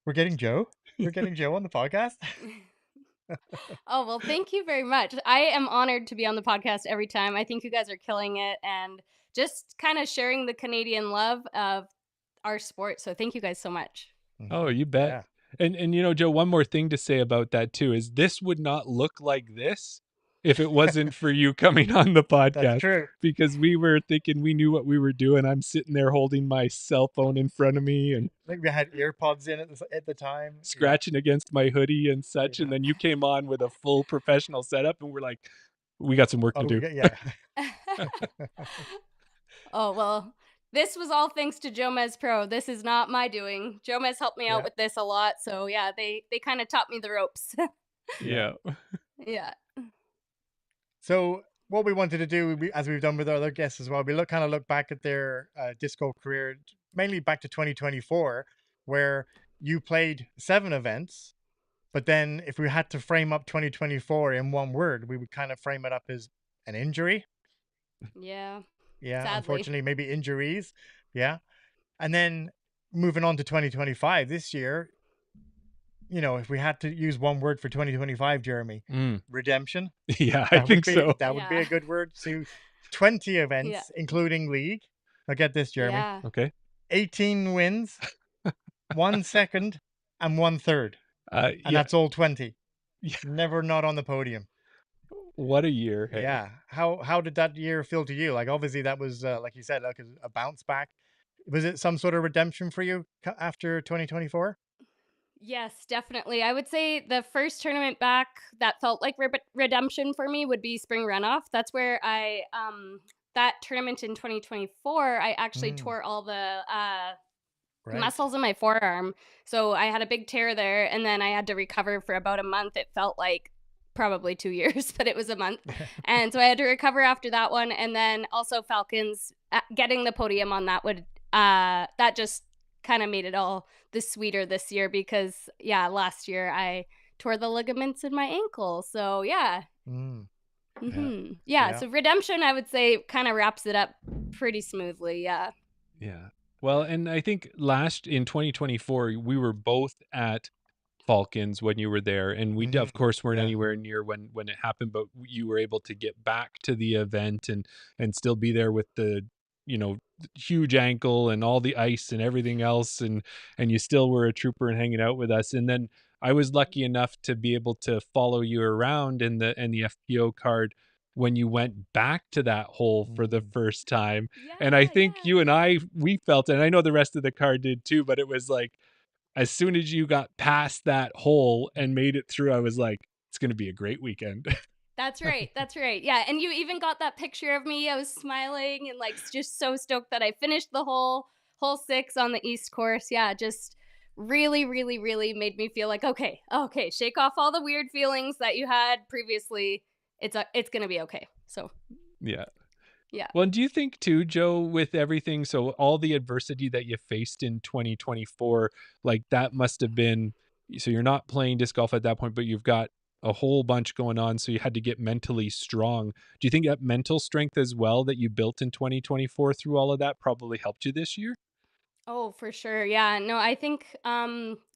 we're getting Joe. We're getting Joe on the podcast. Oh, well, thank you very much. I am honored to be on the podcast every time. I think you guys are killing it and just kind of sharing the Canadian love of our sport. So thank you guys so much. Oh, you bet. Yeah. And Joe, one more thing to say about that too is this would not look like this if it wasn't for you coming on the That's podcast, true. because we were thinking we knew what we were doing. I'm sitting there holding my cell phone in front of me and I think we had earpods in at the time. scratching against my hoodie and such. Yeah. And then you came on with a full professional setup and we're like, we got some work to do. Yeah. Oh, well, this was all thanks to Jomez Pro. This is not my doing. Jomez helped me out Yeah. with this a lot. So yeah, they kind of taught me the ropes. Yeah. Yeah. So what we wanted to do, as we've done with our other guests as well, we look back at their disc golf career, mainly back to 2024, where you played 7 events. But then if we had to frame up 2024 in one word, we would kind of frame it up as an injury. Yeah. Yeah, Sadly. unfortunately, maybe injuries. Yeah. And then moving on to 2025 this year, if we had to use one word for 2025, Jeremy, redemption. Yeah, I think so. That would be a good word. So 20 events, including league. Now get this, Jeremy. Yeah. Okay. 18 wins, 1 second, and 1/3. And Yeah. that's all 20. Yeah. Never not on the podium. What a year. Hey. Yeah. How did that year feel to you? Like, obviously that was, like you said, like a bounce back. Was it some sort of redemption for you after 2024? Yes, definitely. I would say the first tournament back that felt like redemption for me would be Spring Runoff. That's where I that tournament in 2024, I actually tore all the muscles in my forearm. So I had a big tear there, and then I had to recover for about a month. It felt like probably 2 years, but it was a month. And so I had to recover after that one. And then also Falcons, getting the podium on that would that just kind of made it all the sweeter this year, because last year I tore the ligaments in my ankle. So yeah. So redemption, I would say, kind of wraps it up pretty smoothly. Yeah. Well, and I think in 2024 we were both at Falcons when you were there, and we of course weren't anywhere near when it happened, but you were able to get back to the event and still be there with the huge ankle and all the ice and everything else, and you still were a trooper and hanging out with us. And then I was lucky enough to be able to follow you around in the FPO card when you went back to that hole for the first time. And I think you and we felt, and I know the rest of the card did too, but it was like, as soon as you got past that hole and made it through, I was like, it's going to be a great weekend. That's right. That's right. Yeah. And you even got that picture of me. I was smiling and like just so stoked that I finished the hole 6 on the East course. Yeah. Just really, really, really made me feel like, okay, shake off all the weird feelings that you had previously. It's going to be okay. So, yeah. Yeah. Well, and do you think too, Joe, with everything, so all the adversity that you faced in 2024, like that must have been, so you're not playing disc golf at that point, but you've got a whole bunch going on, so you had to get mentally strong. Do you think that mental strength as well that you built in 2024 through all of that probably helped you this year? Oh, for sure. Yeah. No, I think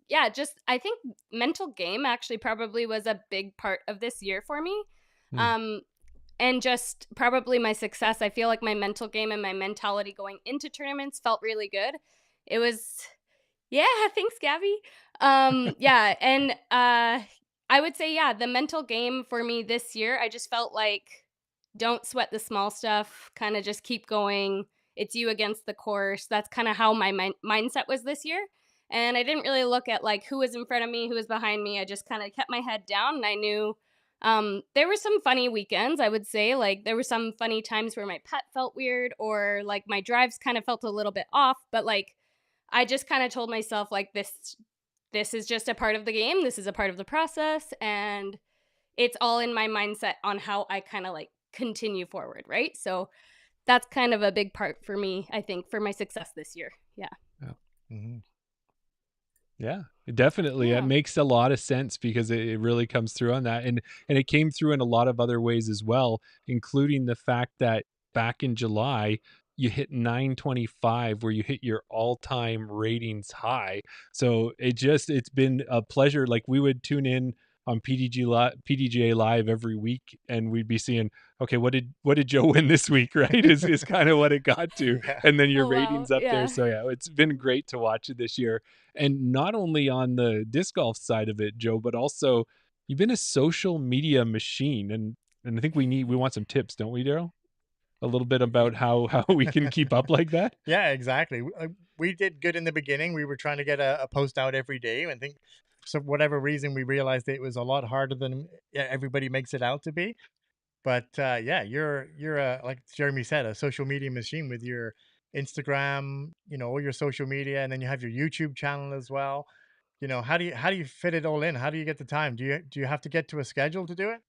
yeah, just I think mental game actually probably was a big part of this year for me. Hmm. Um and just probably my success. I feel like my mental game and my mentality going into tournaments felt really good. It was yeah, thanks, Gabby. Yeah, and I would say yeah, the mental game for me this year, I just felt like don't sweat the small stuff, kind of just keep going. It's you against the course. That's kind of how my mindset was this year. And I didn't really look at like who was in front of me, who was behind me. I just kind of kept my head down and I knew there were some funny weekends, I would say. Like there were some funny times where my putt felt weird or like my drives kind of felt a little bit off, but like I just kind of told myself like this is just a part of the game. This is a part of the process and it's all in my mindset on how I kind of like continue forward, right? So that's kind of a big part for me, I think, for my success this year. Yeah. Yeah. Hmm. Yeah, definitely. It Yeah. makes a lot of sense because it really comes through on that. And it came through in a lot of other ways as well, including the fact that back in July, you hit 925 where you hit your all-time ratings high. So it's been a pleasure. Like we would tune in on PDGA Live every week and we'd be seeing, okay, what did Joe win this week, right? Is kind of what it got to. Yeah. And then your Oh wow. ratings up there. Yeah. So yeah, it's been great to watch it this year. And not only on the disc golf side of it, Joe, but also you've been a social media machine. And I think we want some tips, don't we, Daryl? A little bit about how we can keep up like that. Yeah, exactly. We did good in the beginning. We were trying to get a post out every day. And I think for whatever reason, we realized it was a lot harder than everybody makes it out to be. But yeah, you're like Jeremy said, a social media machine with your Instagram, all your social media, and then you have your YouTube channel as well. How do you fit it all in? How do you get the time? Do you have to get to a schedule to do it?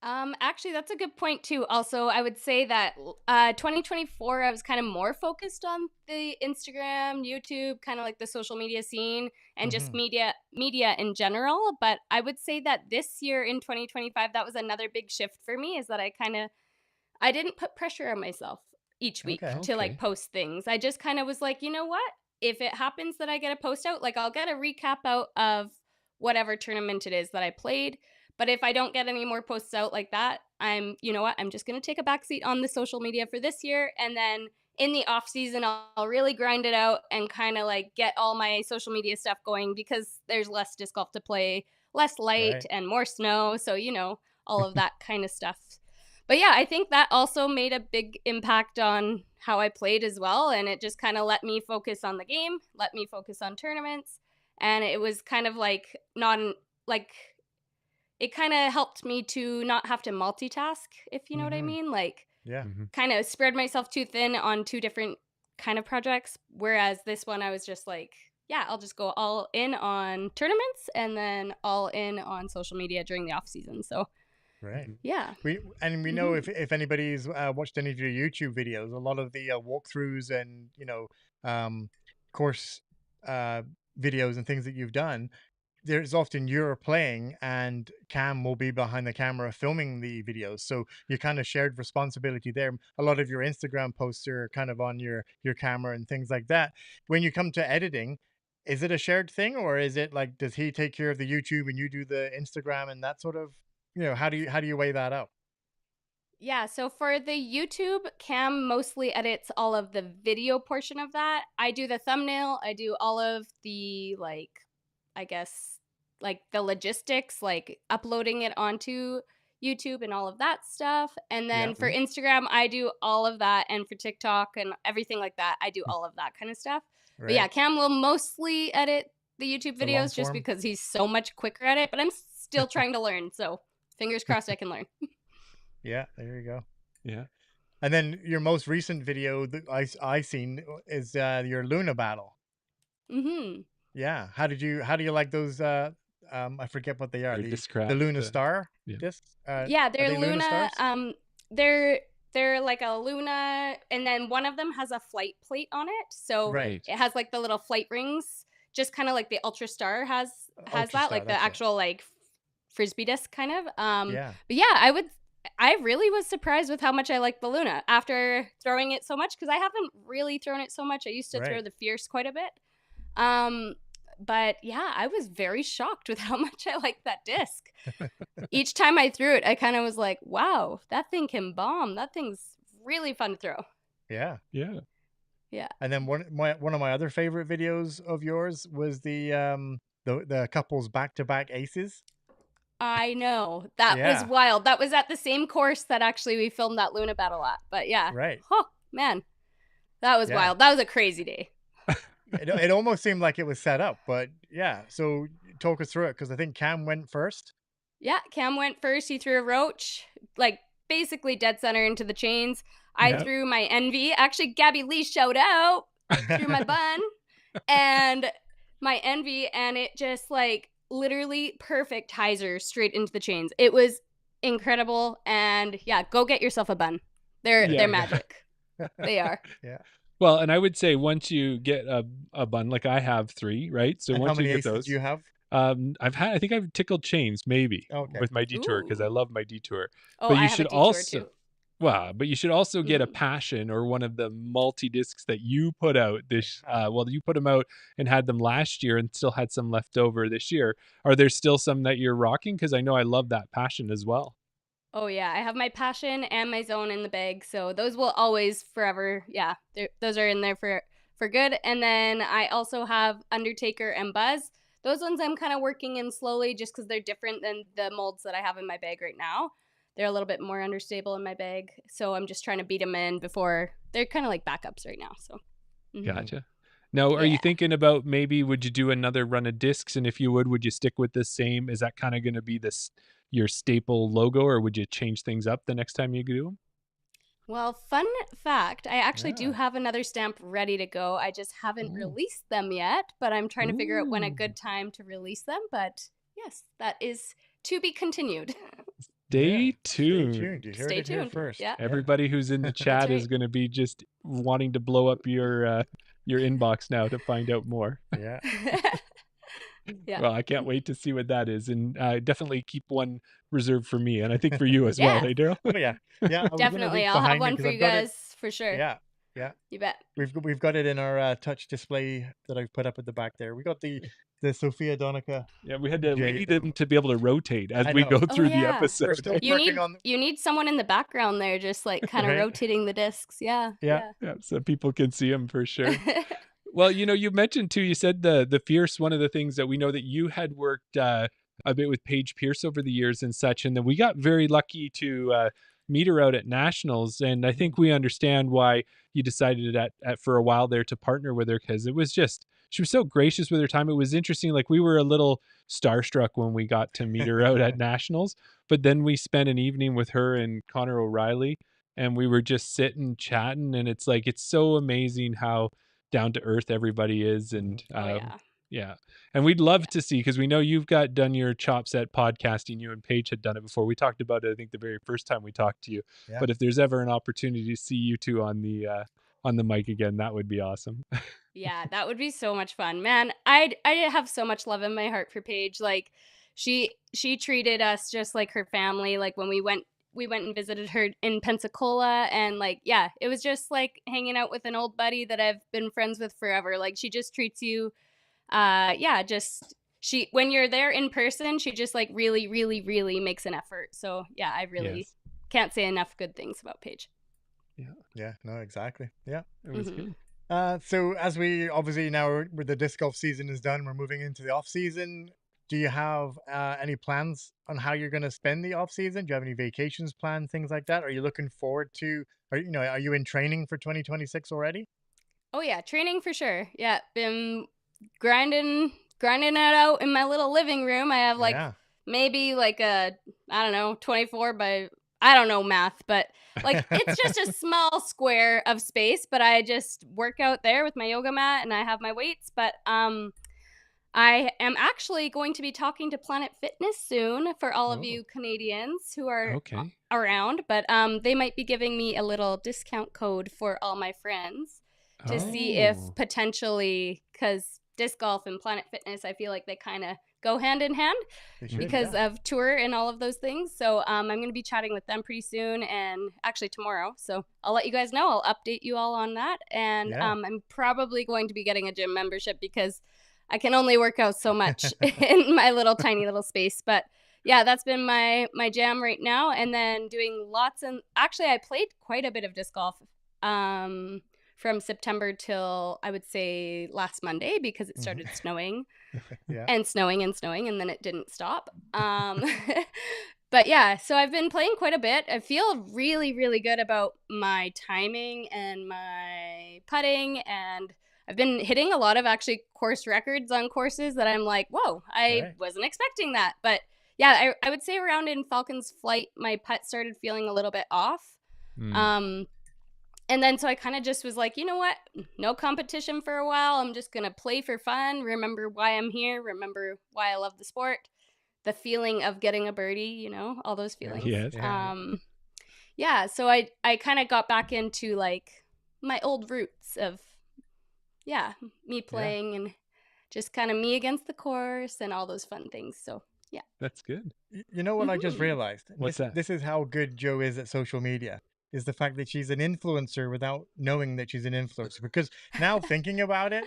Actually, that's a good point too. Also, I would say that 2024, I was kind of more focused on the Instagram, YouTube, kind of like the social media scene, and just Hmm. media in general. But I would say that this year in 2025, that was another big shift for me. Is that I didn't put pressure on myself each week Okay. to like Okay. post things. I just kind of was like, you know what? If it happens that I get a post out, like I'll get a recap out of whatever tournament it is that I played. But if I don't get any more posts out like that, you know what? I'm just going to take a backseat on the social media for this year. And then in the off season, I'll really grind it out and kind of like get all my social media stuff going because there's less disc golf to play, less light Right. and more snow. So, all of that kind of stuff. But yeah, I think that also made a big impact on how I played as well. And it just kind of let me focus on the game, let me focus on tournaments. And it was kind of like not like it kind of helped me to not have to multitask, if you know what I Hmm. mean. Like Yeah. Hmm. kind of spread myself too thin on two different kind of projects. Whereas this one, I was just like, yeah, I'll just go all in on tournaments and then all in on social media during the off season. So Right. yeah. We know Hmm. if anybody's watched any of your YouTube videos, a lot of the walkthroughs and course uh, videos and things that you've done. There's often you're playing and Cam will be behind the camera filming the videos. So you kind of shared responsibility there. A lot of your Instagram posts are kind of on your camera and things like that. When you come to editing, is it a shared thing or is it like does he take care of the YouTube and you do the Instagram and that sort of how do you weigh that out? Yeah, so for the YouTube, Cam mostly edits all of the video portion of that. I do the thumbnail, I do all of the I guess like the logistics, like uploading it onto YouTube and all of that stuff. And Yeah. then for Instagram, I do all of that and for TikTok and everything like that, I do all of that kind of stuff. But yeah, Right. Cam will mostly edit the YouTube The long videos just form. because he's so much quicker at it, but I'm still trying to learn. So, fingers crossed I can learn. Yeah, there you go. Yeah. And then your most recent video that I seen is your Luna battle. Mhm. Yeah. How do you like those I forget what they are. Or The discraft. Luna Star Yeah. discs? Yeah, Are they're they Luna Luna. Stars? They're they're like a Luna, and then one of them has a flight plate on it. So Right. it has like the little flight rings, just kind of like the Ultra Star has Ultra that, Star, like the that's it. actual like frisbee disc kind of. Yeah. But yeah, I really was surprised with how much I like the Luna after throwing it so much, because I haven't really thrown it so much. I used to throw Right. the Fierce quite a bit. But yeah, I was very shocked with how much I like that disc. Each time I threw it, I kind of was like, wow, that thing can bomb. That thing's really fun to throw. Yeah. Yeah. Yeah. And then one of my other favorite videos of yours was the couples back-to-back aces. I know. That was Yeah. wild. That was at the same course that actually we filmed that Luna battle at. But yeah. Right. Oh, man. That was Yeah. wild. That was a crazy day. It almost seemed like it was set up, but yeah. So talk us through it, because I think Cam went first. Yeah, Cam went first. He threw a roach, like basically dead center into the chains. I Yeah. threw my envy. Actually, Gabby Lee showed out. Threw my bun and my envy, and it just like literally perfect hyzer straight into the chains. It was incredible. And yeah, go get yourself a bun. They're magic. They are. Yeah. Well, and I would say once you get a bun, like I have 3, right? So And how once you many get aces those, do you have? I think I've tickled chains maybe Okay. with my detour, because I Ooh. love my detour. Oh, But I you have a should detour also, too. wow, but you should also get a Mhm. passion or one of the multi discs that you put out this. Well, you put them out and had them last year, and still had some left over this year. Are there still some that you're rocking? Because I know I love that passion as well. Oh yeah, I have my passion and my zone in the bag, so those will always forever. Yeah, those are in there for good. And then I also have Undertaker and Buzz. Those ones I'm kind of working in slowly, just because they're different than the molds that I have in my bag right now. They're a little bit more understable in my bag, so I'm just trying to beat them in before they're kind of like backups right now. So Gotcha. Now, are you yeah. thinking about maybe would you do another run of discs? And if you would you stick with the same? Is that kind of going to be your staple logo, or would you change things up the next time you do them? Well, fun fact, I actually do Yeah. have another stamp ready to go. I just haven't Ooh. released them yet, but I'm trying to figure out when a Ooh. good time to release them. But yes, that is to be continued. Stay Stay tuned. tuned. You heard Stay it here tuned. first. Yeah. Everybody who's in the chat is right. going to be just wanting to blow up your inbox now to find out more. Yeah. Yeah. Well, I can't wait to see what that is, and definitely keep one reserved for me, and I think for you as well. Yeah. Hey, Daryl. Oh yeah. Yeah. I was gonna Definitely. reach I'll have behind you one 'cause for I've you got it. guys for sure. Yeah. Yeah. You bet. We've got it in our touch display that I've put up at the back there. We got the Sofia Donnecke. Yeah, we Jade. need them to be able to rotate as I we know. go Oh, through the yeah. We're episode. still You working need on. you need someone in the background there, just like kind of Right. rotating the discs. Yeah. Yeah. Yeah, so people can see them for sure. Yeah. Well, you mentioned too, you said the Fierce, one of the things that we know that you had worked a bit with Paige Pierce over the years and such, and then we got very lucky to meet her out at Nationals, and I think we understand why you decided at for a while there to partner with her, because it was just, she was so gracious with her time. It was interesting, like we were a little starstruck when we got to meet her out at Nationals, but then we spent an evening with her and Connor O'Reilly, and we were just sitting chatting, and it's like, it's so amazing how down to earth everybody is. And Oh yeah. yeah, and we'd love Yeah. to see, because we know you've done your chops at podcasting. You and Paige had done it before. We talked about it, I think, the very first time we talked to you. Yeah. But if there's ever an opportunity to see you two on the mic again, that would be awesome. Yeah, that would be so much fun. Man, I have so much love in my heart for Paige. Like she treated us just like her family. Like when we went and visited her in Pensacola, and like yeah, it was just like hanging out with an old buddy that I've been friends with forever. Like she just treats you yeah, just she, when you're there in person, she just like really really really makes an effort. So, yeah, I really Yes. can't say enough good things about Paige. Yeah. No. Exactly. Yeah. It was Mhm. good. So as we obviously now with the disc golf season is done, we're moving into the off season. Do you have any plans on how you're going to spend the off season? Do you have any vacations planned, things like that? Are you looking forward to? Are you in training for 2026 already? Oh yeah, training for sure. Yeah, been grinding it out in my little living room. I have like Yeah. maybe like a, I don't know, 24 by, I don't know math, but like it's just a small square of space, but I just work out there with my yoga mat and I have my weights. But I am actually going to be talking to Planet Fitness soon for all of Oh, you Canadians who are okay. around, but they might be giving me a little discount code for all my friends to see if Oh, potentially, because disc golf and Planet Fitness, I feel like they kind of go hand in hand They should, because yeah. of tour and all of those things. So I'm going to be chatting with them pretty soon, and actually tomorrow. So I'll let you guys know. I'll update you all on that. And Yeah. I'm probably going to be getting a gym membership because I can only work out so much in my little tiny little space. But yeah, that's been my jam right now. And then doing lots, and actually I played quite a bit of disc golf from September till I would say last Monday because it started snowing Yeah. and snowing and snowing, and then it didn't stop. But yeah, so I've been playing quite a bit. I feel really, really good about my timing and my putting, and I've been hitting a lot of actually course records on courses that I'm like, whoa, I Right. wasn't expecting that. But yeah, I would say around in Falcon's Flight, my putt started feeling a little bit off. mm, Um, and then so I kind of just was like, you know what? No competition for a while. I'm just going to play for fun, remember why I'm here, remember why I love the sport, the feeling of getting a birdie, you know, all those Yeah. feelings. yes. Yeah. Yeah, so I kind of got back into like my old roots of me playing and just kind of me against the course and all those fun things. So, yeah. That's good. You know what I just Mhm. realized? What's that? This is how good Joe is at social media. Is the fact that she's an influencer without knowing that she's an influencer. Because now thinking about it,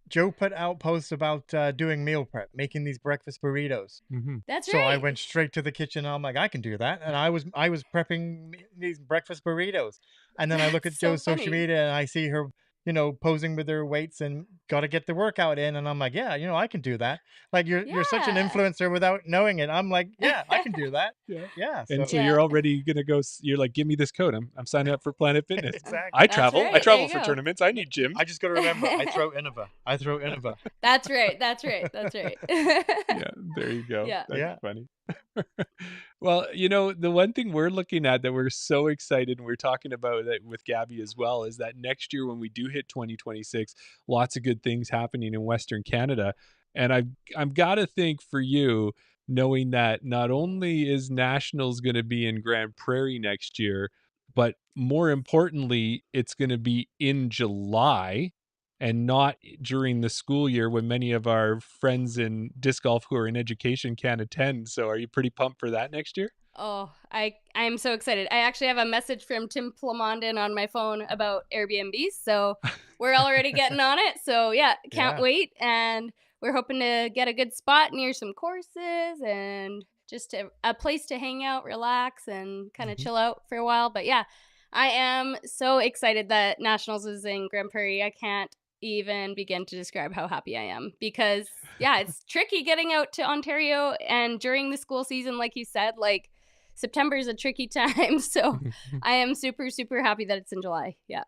Joe put out posts about doing meal prep, making these breakfast burritos. Mm-hmm. That's So I right. went straight to the kitchen. And I'm like, I can do that, and I was prepping these breakfast burritos. And then I look at That's so Joe's social funny. media and I see her, posing with her weights and got to get the workout in. And I'm like, yeah, I can do that. Like you're such an Yeah. influencer without knowing it. I'm like, yeah, I can do that. Yeah. Yeah. And So so Yeah. you're already gonna go. You're like, give me this code. I'm signing up for Planet Fitness. exactly. I That's travel. I right. There travel you for go. tournaments. I need gyms. I just got to remember, I throw Innova. That's right. That's right. That's right. Yeah, there you go. Yeah. That's Yeah. funny. Well, the one thing we're looking at that we're so excited and we're talking about that with Gabby as well is that next year when we do hit 2026, lots of good things happening in Western Canada. And I've got to think for you, knowing that not only is Nationals going to be in Grand Prairie next year, but more importantly, it's going to be in July and not during the school year when many of our friends in disc golf who are in education can't attend. So are you pretty pumped for that next year? Oh, I'm so excited. I actually have a message from Tim Plamondon on my phone about Airbnbs, so we're already getting on it. So yeah, can't Yeah. wait, and we're hoping to get a good spot near some courses and just a place to hang out, relax, and kind of Mhm. chill out for a while. But yeah, I am so excited that Nationals is in Grand Prairie. I can't even begin to describe how happy I am because yeah, it's tricky getting out to Ontario and during the school season, like you said, like September is a tricky time, so I am super, super happy that it's in July. Yeah.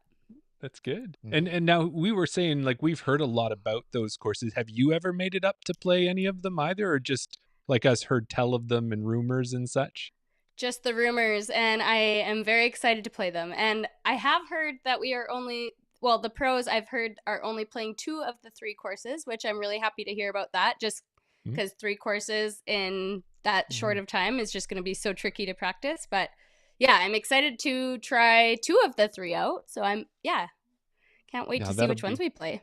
That's good. Mhm. And now we were saying like we've heard a lot about those courses. Have you ever made it up to play any of them either, or just like us heard tell of them and rumors and such? Just the rumors, and I am very excited to play them. And I have heard that we are only, well, the pros I've heard are only playing 2 of the 3 courses, which I'm really happy to hear about that, just Mhm. because 3 courses in that short Mhm. of time is just going to be so tricky to practice. But yeah, I'm excited to try 2 of the 3 out. So can't wait Yeah, to see that'll which ones be we play.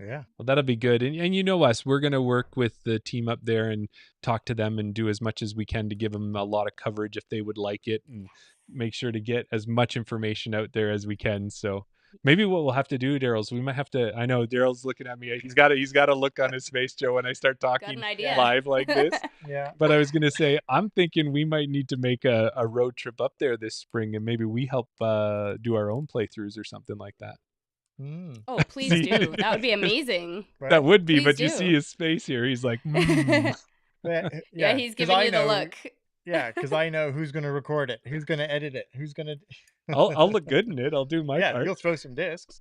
Yeah. well, that'll be good. And you know us, we're gonna work with the team up there and talk to them and do as much as we can to give them a lot of coverage if they would like it, and make sure to get as much information out there as we can. So maybe what we'll have to do, Daryl's, we might have to. I know Daryl's looking at me. He's got a look on his face, Joe, when I start Got talking an idea. live like this. Yeah. But I was gonna say, I'm thinking we might need to make a road trip up there this spring, and maybe we help do our own playthroughs or something like that. Mm. Oh, please See, do. That would be amazing. Right. that would be, Please but you see do. his face here. He's like, Yeah, Yeah. he's 'Cause giving I you the know. look. Yeah, because I know who's going to record it, who's going to edit it, who's going to. I'll look good in it. I'll do my Yeah, part. you'll throw some discs.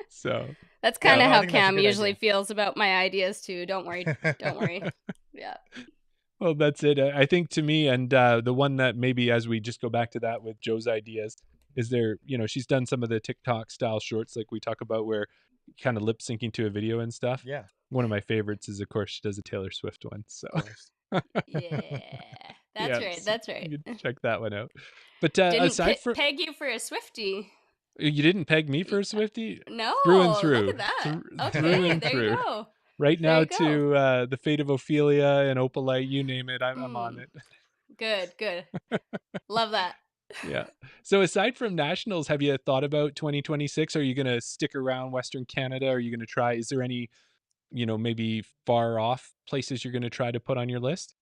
So That's Yeah, kind of no, I how think that's a Cam good usually idea. feels about my ideas too. Don't worry. Don't worry. Yeah. well, that's it. I think to me, and the one that maybe as we just go back to that with Joe's ideas, is there. She's done some of the TikTok style shorts like we talk about, where kind of lip syncing to a video and stuff. Yeah. One of my favorites is, of course, she does a Taylor Swift one. So Of course. Yeah. That's yeah, right. so That's right. you can check that one out. But Didn't aside from peg you for a Swiftie. you didn't peg me for a Swiftie? No, Through and look through. at that. Through Okay, and there through. you go. Right There now you go. to the Fate of Ophelia and Opalite, you name it, I'm on it. Good. Love that. Yeah. So aside from nationals, have you thought about 2026? Are you going to stick around Western Canada? Are you going to try? Is there any, maybe far off places you're going to try to put on your list?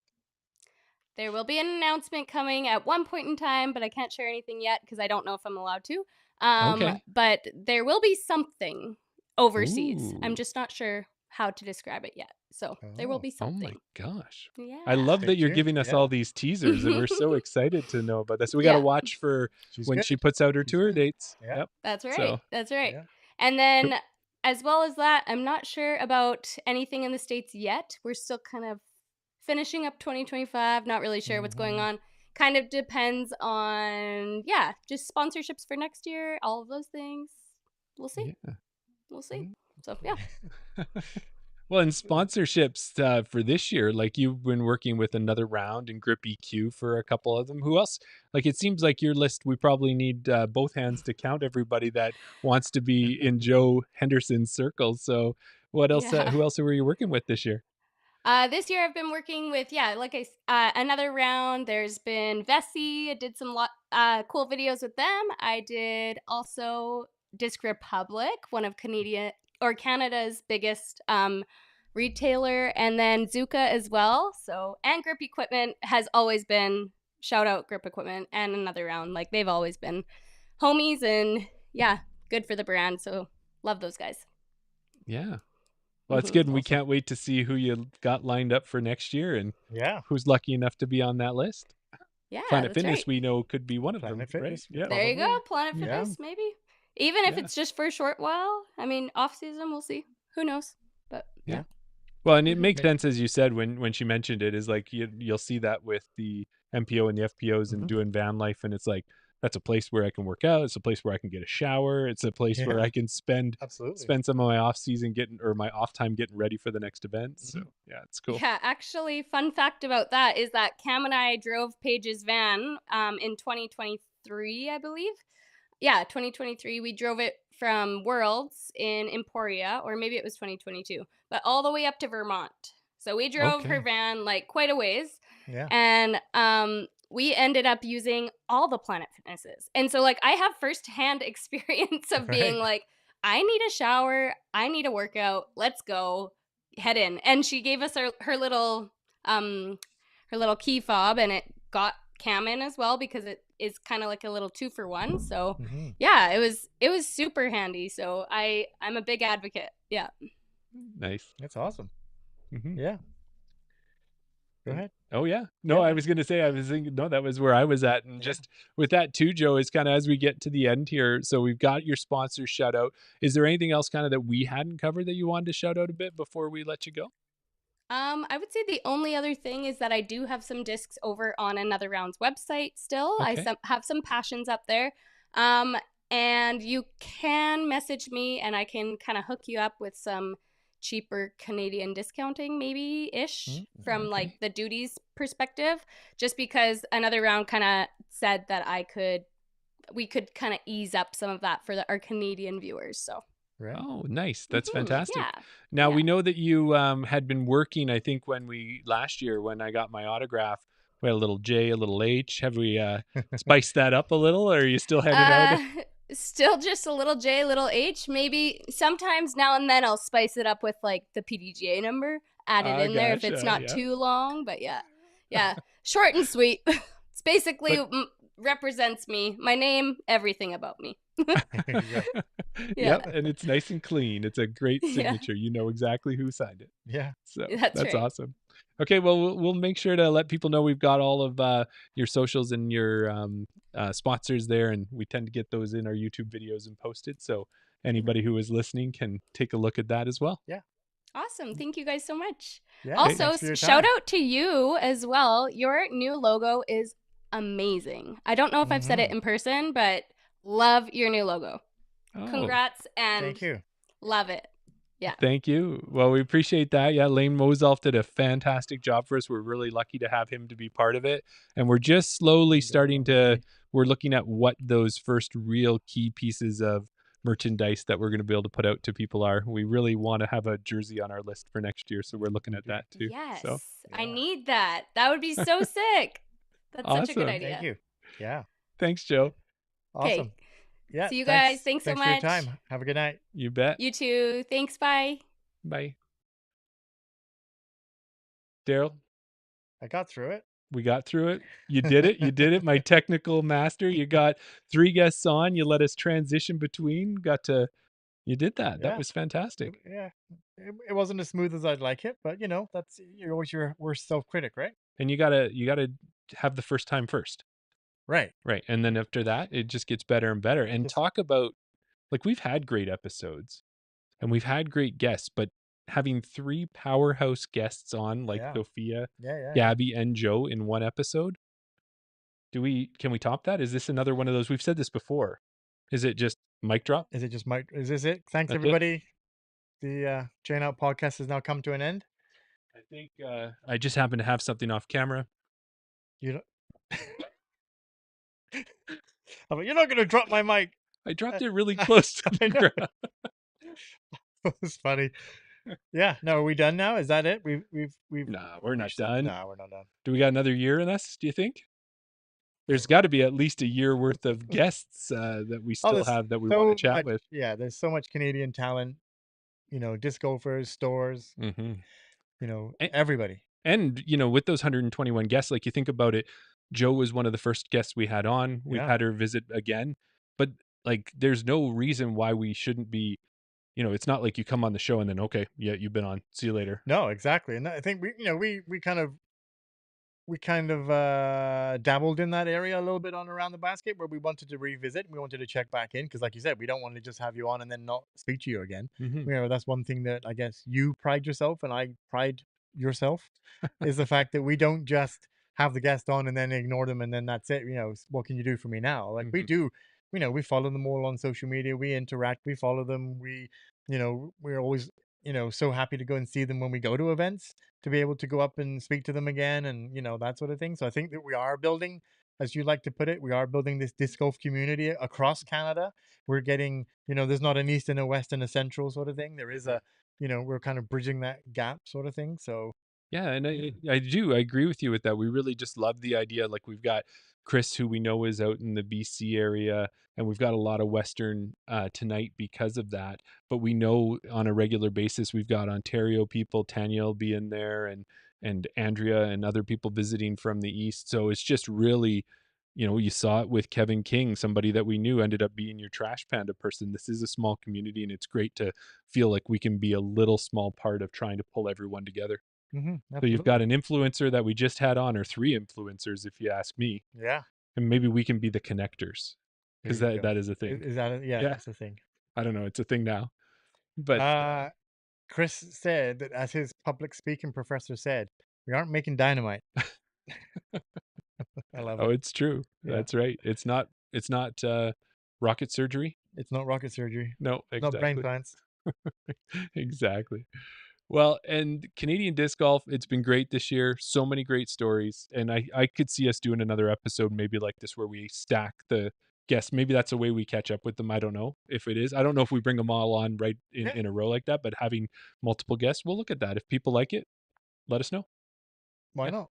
There will be an announcement coming at one point in time, but I can't share anything yet because I don't know if I'm allowed to. Okay. But there will be something overseas. I'm Ooh. just not sure how to describe it yet. So there will be Oh my something. gosh. Yeah. I love Stay that you're tuned. giving us Yeah. all these teasers and we're so excited to know about this. We got to Yeah. watch for She's when good. she puts out her She's tour good. dates. Yeah. Yep. That's right. So- That's right. Yeah. And then, as well as that, I'm not sure about anything in the States yet. We're still kind of finishing up 2025, not really sure what's going on. Kind of depends on, just sponsorships for next year, all of those things. We'll see. Yeah. We'll see. So, yeah. Well, and sponsorships for this year, like you've been working with Another Round and Grip EQ for a couple of them. Who else? Like it seems like your list, we probably need both hands to count everybody that wants to be in Joe Henderson's circle. So what else? Yeah. Who else were you working with this year? This year I've been working with, Another Round. There's been Vessi. I did some cool videos with them. I did also Disc Republic, one of Canada's biggest retailer, and then Zuka as well. So, and Grip Equipment has always been, shout out Grip Equipment and Another Round. Like they've always been homies and good for the brand. So love those guys. Yeah. Well, it's good. And we Awesome. can't wait to see who you got lined up for next year and Yeah. who's lucky enough to be on that list. Yeah, Planet that's Fitness, right. we know, could be one of Planet them, Fitness, right? Yeah. There you go, Probably. Planet Yeah. Fitness, maybe. Even if Yeah. it's just for a short while. I mean, off season, we'll see. Who knows? But Yeah. Well, and it Mhm. makes sense, as you said, when she mentioned it, is like you'll see that with the MPO and the FPOs and doing van life, and it's like that's a place where I can work out. It's a place where I can get a shower. It's a place where Yeah. I can spend Absolutely. some of my off season my off time getting ready for the next event. So yeah, it's cool. yeah, actually, fun fact about that is that Cam and I drove Paige's van in 2023, I believe. Yeah, 2023. We drove it from Worlds in Emporia, or maybe it was 2022, but all the way up to Vermont. So we drove her Okay. van like quite a ways. Yeah. And we ended up using all the Planet Fitnesses. And so like I have firsthand experience of being Right. like, I need a shower, I need a workout, let's go, head in. And she gave us her little key fob, and it got Cam in as well because it is kind of like a little 2-for-1. So Mhm. yeah, it was super handy. So I'm a big advocate. Yeah. Nice. That's awesome. Mhm. Yeah. Go ahead. Oh yeah. No, Yeah. I was going to say, I was thinking, no, that was where I was at. And just with that too, Joe, is kind of as we get to the end here. So we've got your sponsors shout out. Is there anything else kind of that we hadn't covered that you wanted to shout out a bit before we let you go? I would say the only other thing is that I do have some discs over on Another Round's website still. Okay. I have some passions up there. And you can message me and I can kind of hook you up with some cheaper Canadian discounting maybe-ish from okay. like the duties perspective, just because Another Round kind of said that we could kind of ease up some of that for our Canadian viewers. So Right. Oh, nice. That's fantastic. yeah. Now, Yeah. we know that you had been working, I think, last year when I got my autograph, we had a little J, a little H. Have we spiced that up a little, or are you still heading out? Still just a little J, little H. Maybe sometimes now and then I'll spice it up with like the PDGA number, add it in there if it's Gotcha, not yeah. too long. But yeah, short and sweet. It's basically represents me, my name, everything about me. Yep, and it's nice and clean. It's a great Yeah. signature. You know exactly who signed it. Yeah. So That's right. awesome. Okay, well, we'll make sure to let people know we've got all of your socials and your sponsors there, and we tend to get those in our YouTube videos and posted. So anybody who is listening can take a look at that as well. Awesome. Thank you guys so much. Yeah. Also, Thanks for your shout time. out to you as well. Your new logo is amazing. I don't know if I've said it in person, but love your new logo. Oh, Congrats, and Thank you. Love it. Yeah. Thank you. Well, we appreciate that. Yeah, Lane Moself did a fantastic job for us. We're really lucky to have him to be part of it. And we're just slowly starting to, we're looking at what those first real key pieces of merchandise that we're going to be able to put out to people are. We really want to have a jersey on our list for next year. So we're looking at that too. Yes. So I need that. That would be so sick. That's such a good Awesome. idea. Thank you. Yeah. Thanks, Joe. Okay. Awesome. Yeah. See you guys. Thanks so for your much. time. Have a good night. You bet. You too. Thanks. Bye. Bye. Daryl, I got through it. we got through it. You did it. You did it. My technical master. You got 3 guests on. You let us transition between. You did that. That Yeah. was fantastic. Yeah. It wasn't as smooth as I'd like it, but that's you're always your worst self-critic, right? And you gotta have the first time first. Right. Right. And then after that, it just gets better and better. And Just- talk about, like, we've had great episodes and we've had great guests, but having 3 powerhouse guests on, like Yeah. Sofia, Yeah. Gabby, and Joe in one episode. Can we top that? Is this another one of those? We've said this before. Is it just mic drop? Is it just my? Is this it? Thanks That's it? everybody. The Chain Out podcast has now come to an end. I think I just happen to have something off camera. You don't. I'm like, you're not gonna drop my mic. I dropped it really close to the I know. ground. That was funny. Yeah. No, are we done now? Is that it? We've. Nah, we're not done. No, we're not done. Do we got another year in us, do you think? There's got to be at least a year worth of guests that we still there's have that we so want to chat much- with. Yeah, there's so much Canadian talent. Disc golfers, stores. Mm-hmm. And- Everybody. And, with those 121 guests, like, you think about it, Joe was one of the first guests we had on. We've Yeah. had her visit again. But, like, there's no reason why we shouldn't be, it's not like you come on the show and then, okay, yeah, you've been on. See you later. No, exactly. And I think we kind of dabbled in that area a little bit on Around the Basket where we wanted to revisit. We wanted to check back in because, like you said, we don't want to just have you on and then not speak to you again. Mm-hmm. That's one thing that I guess you pride yourself and I pride yourself is the fact that we don't just have the guest on and then ignore them and then that's it. What can you do for me now? Like we do, we follow them all on social media. We interact. We follow them. We're always so happy to go and see them when we go to events to be able to go up and speak to them again and that sort of thing. So I think that we are building, as you like to put it, we are building this disc golf community across Canada. We're getting there's not an east and a west and a central sort of thing. There is a we're kind of bridging that gap sort of thing. So Yeah, and I agree with you with that. We really just love the idea. Like, we've got Chris, who we know is out in the BC area, and we've got a lot of Western tonight because of that. But we know on a regular basis we've got Ontario people. Tanya will be in there, and Andrea and other people visiting from the east. So it's just really, you saw it with Kevin King, somebody that we knew ended up being your Trash Panda person. This is a small community, and it's great to feel like we can be a little small part of trying to pull everyone together. So you've got an influencer that we just had on, or 3 influencers, if you ask me. Yeah. And maybe we can be the connectors, because There you go. that is a thing. Is that yeah, Yeah. that's the thing. I don't know. It's a thing now. But Chris said that, as his public speaking professor said, we aren't making dynamite. I love it. it's true. Yeah. That's right. It's not rocket surgery. It's not rocket surgery. No, exactly. Not brain plants. Exactly. Well, and Canadian disc golf, it's been great this year. So many great stories. And I could see us doing another episode maybe like this where we stack the guests. Maybe that's a way we catch up with them. I don't know if it is. I don't know if we bring them all on right in a row like that, but having multiple guests, we'll look at that. If people like it, let us know. Why not?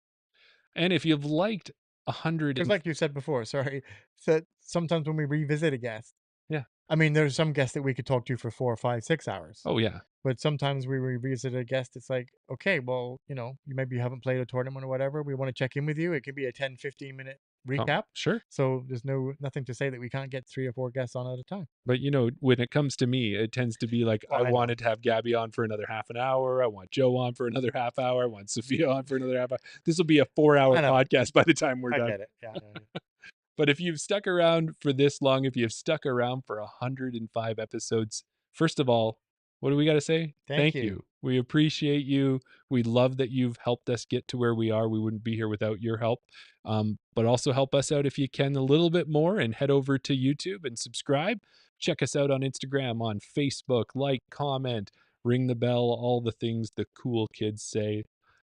And if you've liked 100, Because like you said before, sorry, so sometimes when we revisit a guest, Yeah. I mean, there's some guests that we could talk to for 4, 5, 6 hours. oh yeah, But sometimes we revisit a guest. It's like, okay, well, you haven't played a tournament or whatever. We want to check in with you. It could be a 10, 15-minute recap. sure. So there's nothing to say that we can't get 3 or 4 guests on at a time. But when it comes to me, it tends to be like, Oh, I I know. wanted to have Gabby on for another half an hour. I want Joe on for another half hour. I want Sofia on for another half hour. This will be a 4-hour I know. podcast by the time we're I done. get it. Yeah. But if you've stuck around for this long, if you've stuck around for 105 episodes, first of all, what do we got to say? Thank you. We appreciate you. We love that you've helped us get to where we are. We wouldn't be here without your help. But also help us out if you can a little bit more and head over to YouTube and subscribe. Check us out on Instagram, on Facebook, like, comment, ring the bell, all the things the cool kids say.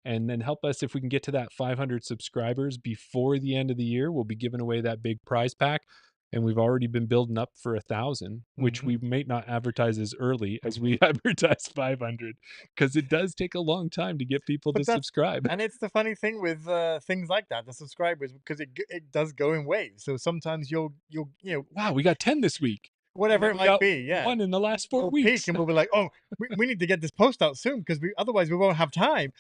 And then help us if we can get to that 500 subscribers before the end of the year. We'll be giving away that big prize pack. And we've already been building up for 1,000, which we may not advertise as early as we advertise 500, because it does take a long time to get people to subscribe. And it's the funny thing with things like that, the subscribers, because it does go in waves. So sometimes you'll wow, we got 10 this week. Whatever it might be, yeah. One in the last 4 we'll weeks. Peak and we'll be like, oh, we need to get this post out soon because otherwise we won't have time.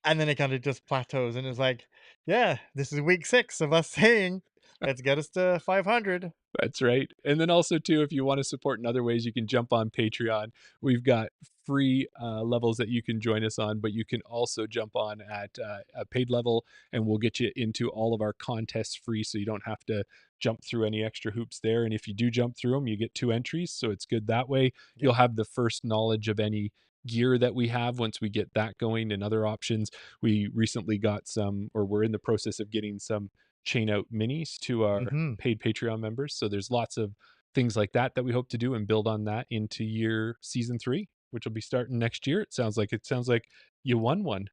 And then it kind of just plateaus and it's like, yeah, this is week 6 of us saying, let's get us to 500. That's right. And then also, too, if you want to support in other ways, you can jump on Patreon. We've got free levels that you can join us on, but you can also jump on at a paid level, and we'll get you into all of our contests free, so you don't have to jump through any extra hoops there. And if you do jump through them, you get 2 entries, so it's good that way. You'll have the first knowledge of any gear that we have once we get that going, and other options. We recently got some, or we're in the process of getting some chain out minis to our paid Patreon members. So there's lots of things like that we hope to do and build on that into season 3, which will be starting next year. It sounds like you won one.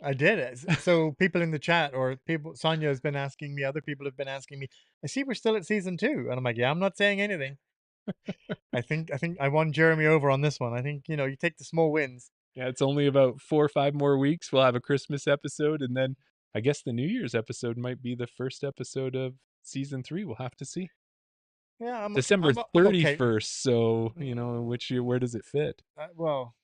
I did it. So people in the chat, or Sonia has been asking me, other people have been asking me, I see we're still at season 2. And I'm like, yeah, I'm not saying anything. I think I won Jeremy over on this one. I think, you take the small wins. Yeah, it's only about 4 or 5 more weeks. We'll have a Christmas episode, and then I guess the New Year's episode might be the first episode of season 3. We'll have to see. Yeah, December I'm 31st. okay. So, which year, where does it fit? Well,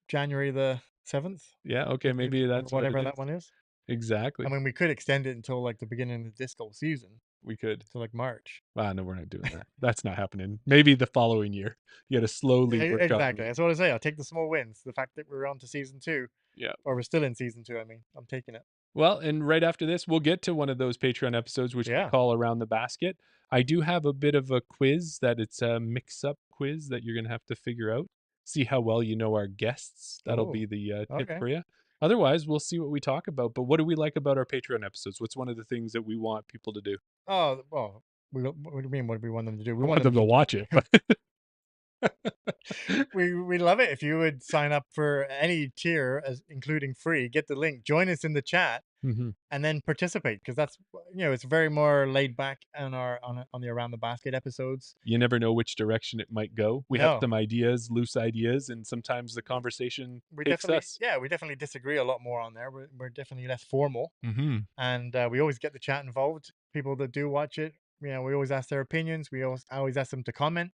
January the 7th. Yeah, okay, maybe that's whatever that one is. Exactly. I mean, we could extend it until like the beginning of the disco season. We could. To like March. No, we're not doing that. That's not happening. Maybe the following year. You got to slowly work exactly. That's what I say. I'll take the small wins. The fact that we're on to season 2. Yeah. Or we're still in season 2. I mean, I'm taking it. Well, and right after this, we'll get to one of those Patreon episodes, which we call Around the Basket. I do have a bit of a quiz it's a mix-up quiz that you're going to have to figure out. See how well you know our guests. That'll be the tip for you. Otherwise, we'll see what we talk about. But what do we like about our Patreon episodes? What's one of the things that we want people to do? Oh, well, what do you mean? What do we want them to do? We want them to watch it. we love it if you would sign up for any tier, including free. Get the link, join us in the chat, and then participate, because that's it's very more laid back on the Around the Basket episodes. You never know which direction it might go. We have some ideas, loose ideas, and sometimes the conversation takes us. Yeah, we definitely disagree a lot more on there. We're definitely less formal, and we always get the chat involved. People that do watch it, we always ask their opinions. We always ask them to comment.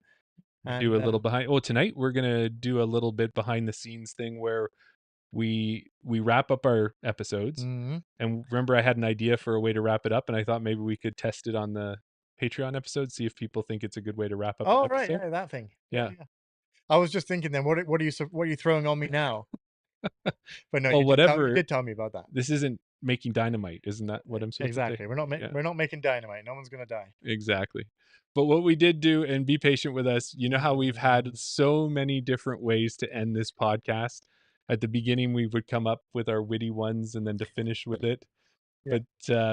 And do a little behind. Oh, tonight we're gonna do a little bit behind the scenes thing where we wrap up our episodes. And remember, I had an idea for a way to wrap it up, and I thought maybe we could test it on the Patreon episode, see if people think it's a good way to wrap up. Oh, the episode. Right, that thing. Yeah. I was just thinking then, what are you throwing on me now? But no, well, you did tell me about that. This isn't making dynamite, isn't that what I'm supposed to say? We're not making dynamite. No one's gonna die. Exactly. But what we did do, and be patient with us, you know how we've had so many different ways to end this podcast. At the beginning, we would come up with our witty ones, and then to finish with it. But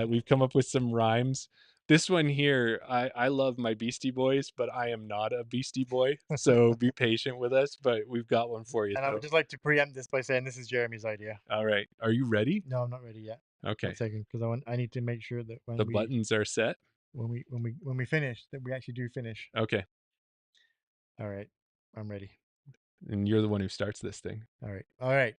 we've come up with some rhymes. This one here, I love my Beastie Boys, but I am not a Beastie Boy. So be patient with us, but we've got one for you. And I would just like to preempt this by saying this is Jeremy's idea. All right. Are you ready? No, I'm not ready yet. Okay. 1 second, because I need to make sure that when the buttons are set. When we finish, that we actually do finish. Okay. All right. I'm ready. And you're the one who starts this thing. All right.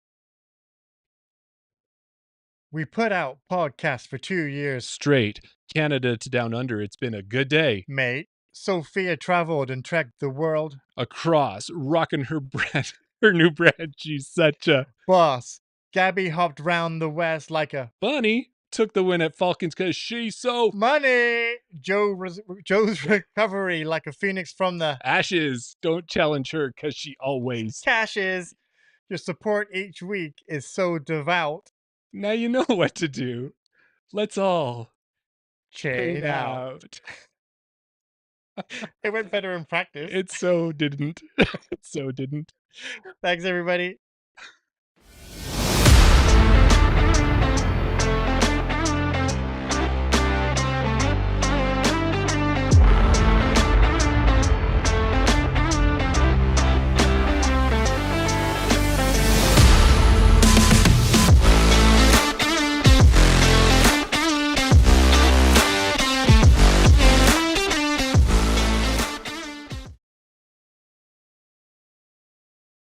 We put out podcasts for 2 years straight. Canada to down under. It's been a good day. Mate, Sofia traveled and trekked the world. Across, rocking her new bread. She's such a boss. Gabby hopped round the west like a bunny. Took the win at Falcons because she's so money. Joe's recovery like a phoenix from the ashes. Don't challenge her because she always cashes. Your support each week is so devout. Now you know what to do. Let's all chain out. It went better in practice. It so didn't. It so didn't. Thanks, everybody.